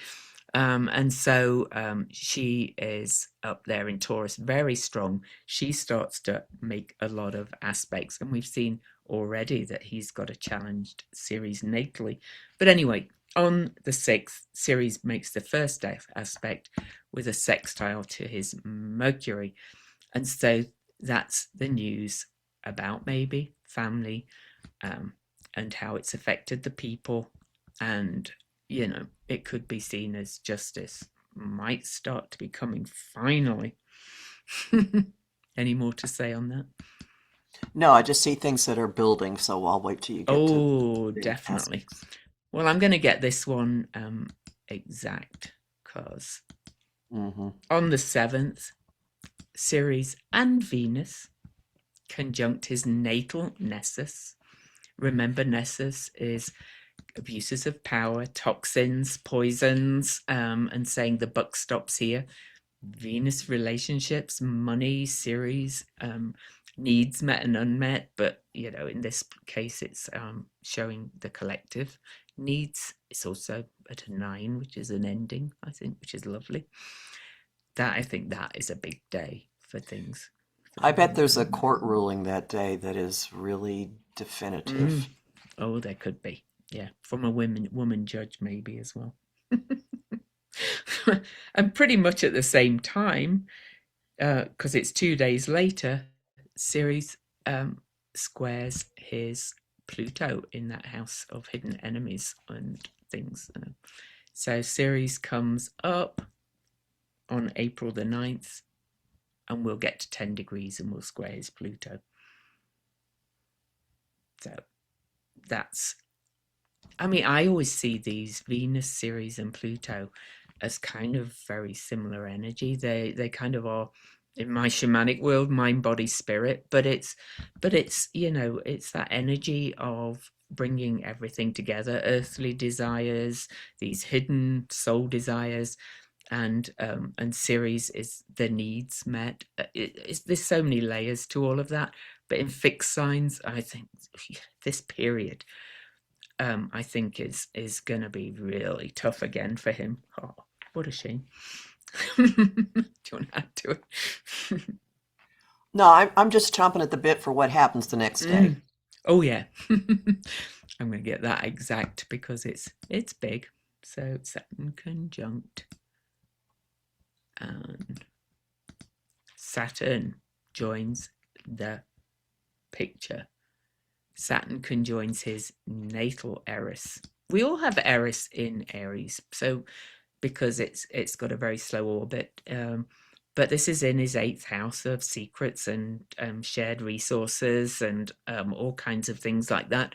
And so she is up there in Taurus, very strong. She starts to make a lot of aspects, and we've seen already that he's got a challenged Ceres natally. But anyway, on the 6th, Ceres makes the first aspect with a sextile to his Mercury. And so that's the news about maybe family, and how it's affected the people. And it could be seen as justice might start to be coming finally. Any more to say on that? No, I just see things that are building, so I'll wait till you get to Oh, the definitely. aspects. Well, I'm going to get this one exact because Hmm. on the 7th, Ceres and Venus conjunct his natal Nessus. Remember, Nessus is abuses of power, toxins, poisons, and saying the buck stops here. Venus relationships, money, Ceres, needs met and unmet, but in this case, it's showing the collective needs. It's also at a 9, which is an ending, I think, which is lovely. I think that is a big day for things. I bet there's a court ruling that day that is really Mm. definitive. Oh, there could be. Yeah, from a woman judge maybe as well. And pretty much at the same time, because it's 2 days later, Ceres squares his Pluto in that house of hidden enemies and things. So Ceres comes up on April the 9th, and we'll get to 10 degrees and we'll square his Pluto. So that's, I mean, I always see these Venus, Ceres, and Pluto as kind of very similar energy. They kind of are in my shamanic world, mind, body, spirit. But it's it's that energy of bringing everything together, earthly desires, these hidden soul desires, and Ceres is the needs met. There's so many layers to all of that. But in fixed signs, I think this period I think is going to be really tough again for him. Oh, what a shame. Do you want to add to it? No, I'm just chomping at the bit for what happens the next day. Mm. Oh yeah. I'm going to get that exact because it's big. So Saturn conjunct and Saturn joins the picture. Saturn conjoins his natal Eris. We all have Eris in Aries, so because it's got a very slow orbit. But this is in his 8th house of secrets and shared resources and all kinds of things like that.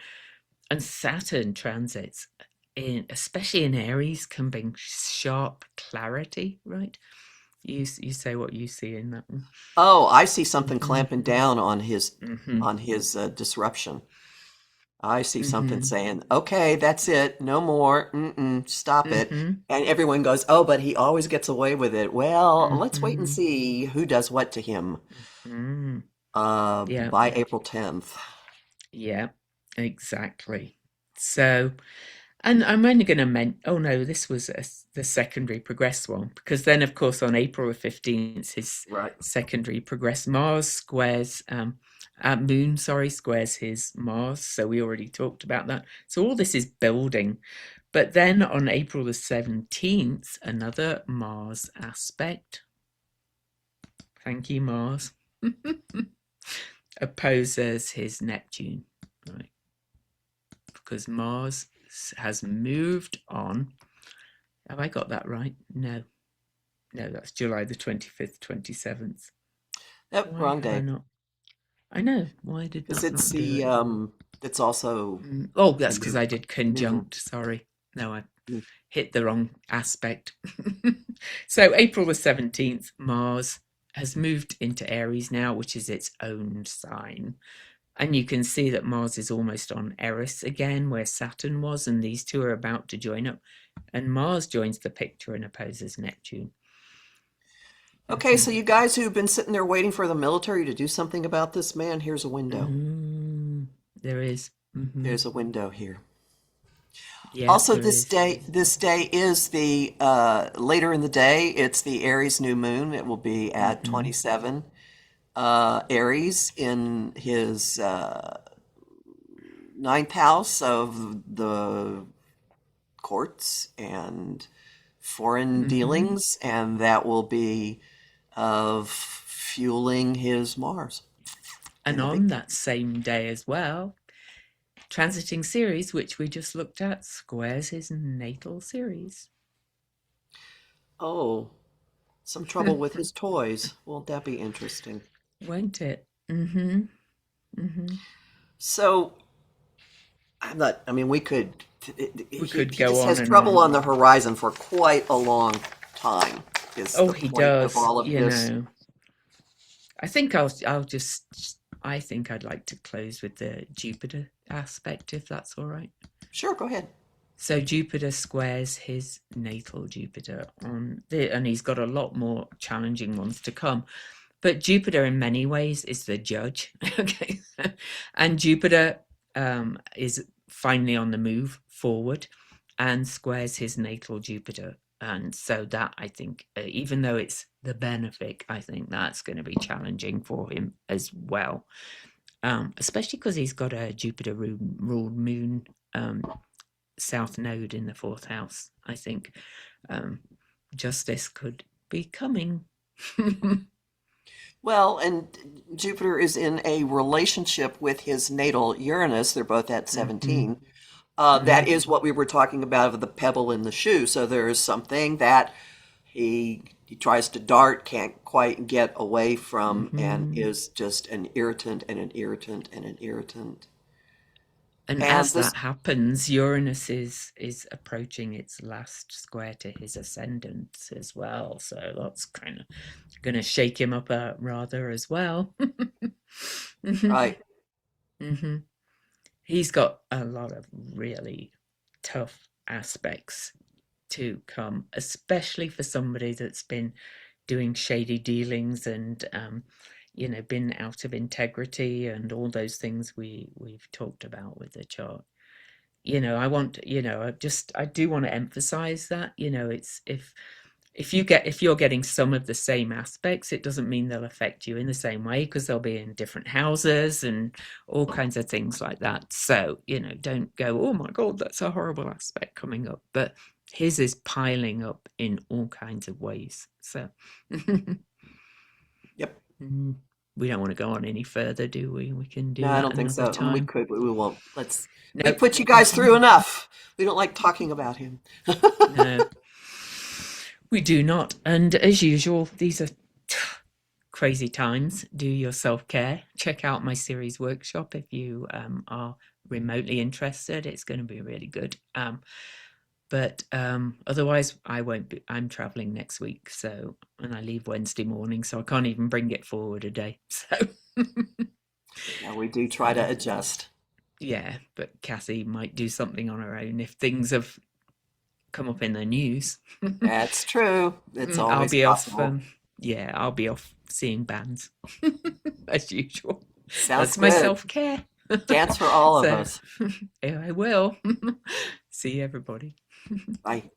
And Saturn transits especially in Aries, can bring sharp clarity. Right? You say what you see in that one. Oh, I see something Mm-hmm. clamping down on his Mm-hmm. disruption. I see something Mm-hmm. saying, "Okay, that's it. No more. Mm-mm, stop it." Mm-hmm. And everyone goes, "Oh, but he always gets away with it." Well, let's wait and Mm-hmm. see who does what to him Mm-hmm. Yeah. by April 10th. Yeah. Exactly. So, and I'm only going to mention, oh no, this was the secondary progress one, because then, of course, on April the 15th, his Right. secondary progress Mars squares, Moon, sorry, squares his Mars. So we already talked about that. So all this is building. But then on April the 17th, another Mars aspect. Thank you, Mars. Opposes his Neptune, right? Because Mars has moved on. Have I got that right? No. No, that's July the 25th, 27th. Yep, Why wrong have I day. not? I know. Why did Because not do it? it's also Oh, that's the because moon. I did Hmm. conjunct. Sorry. No, Mm. hit the wrong aspect. So April the 17th, Mars has moved into Aries now, which is its own sign. And you can see that Mars is almost on Eris again, where Saturn was, and these two are about to join up. And Mars joins the picture and opposes Neptune. Okay, so you guys who've been sitting there waiting for the military to do something about this man, here's a window. There is. There's a window here. Yeah, Also, there is. this day is the later in the day. It's the Aries new moon. It will be at 27 Aries in his ninth house of the courts and foreign dealings, and that will be of fueling his Mars. And on that same day as well, transiting Ceres, which we just looked at, squares his natal Ceres. Oh, some trouble with his toys. Won't that be interesting? Won't it? So, I mean, we could, We could he go just on has and trouble on. on the horizon for quite a long time, is Oh, the he point of does, all of you this. know. I think I'd like to close with the Jupiter aspect, if that's all right. Sure, go ahead. So Jupiter squares his natal Jupiter and he's got a lot more challenging ones to come. But Jupiter, in many ways, is the judge. Okay, and Jupiter is finally on the move forward and squares his natal Jupiter. And so that, I think, even though it's the benefic, I think that's going to be challenging for him as well. Especially because he's got a Jupiter ruled moon south node in the fourth house. I think justice could be coming. Well, and Jupiter is in a relationship with his natal Uranus. They're both at 17. That is what we were talking about of the pebble in the shoe. So there is something that he tries to dart, can't quite get away from, and is just an irritant and an irritant and an irritant. And And as this, that happens, Uranus is approaching its last square to his ascendant as well. So that's kind of going to shake him up rather as well. right. He's got a lot of really tough aspects to come, especially for somebody that's been doing shady dealings and been out of integrity and all those things we've talked about with the chart. I do want to emphasize that, it's if you're getting some of the same aspects, it doesn't mean they'll affect you in the same way because they'll be in different houses and all kinds of things like that. So, don't go, oh my God, that's a horrible aspect coming up. But his is piling up in all kinds of ways. So Yep. we don't want to go on any further, do we? We can No, do I that don't think another so. I mean, we time. could, but we won't. We Nope. put you guys through enough. We don't like talking about him. No, we do not. And as usual, these are crazy times. Do your self-care. Check out my series workshop if you are remotely interested. It's going to be really good. But otherwise, I won't be. I'm traveling next week, and I leave Wednesday morning, so I can't even bring it forward a day. So Yeah, we do try to adjust. yeah, but Cassie might do something on her own if things have come up in the news. That's true. It's I'll always be off. possible. Yeah, I'll be off seeing bands as usual. Sounds That's my good. self-care. Dance for all of So us. yeah, I will. See everybody. Bye.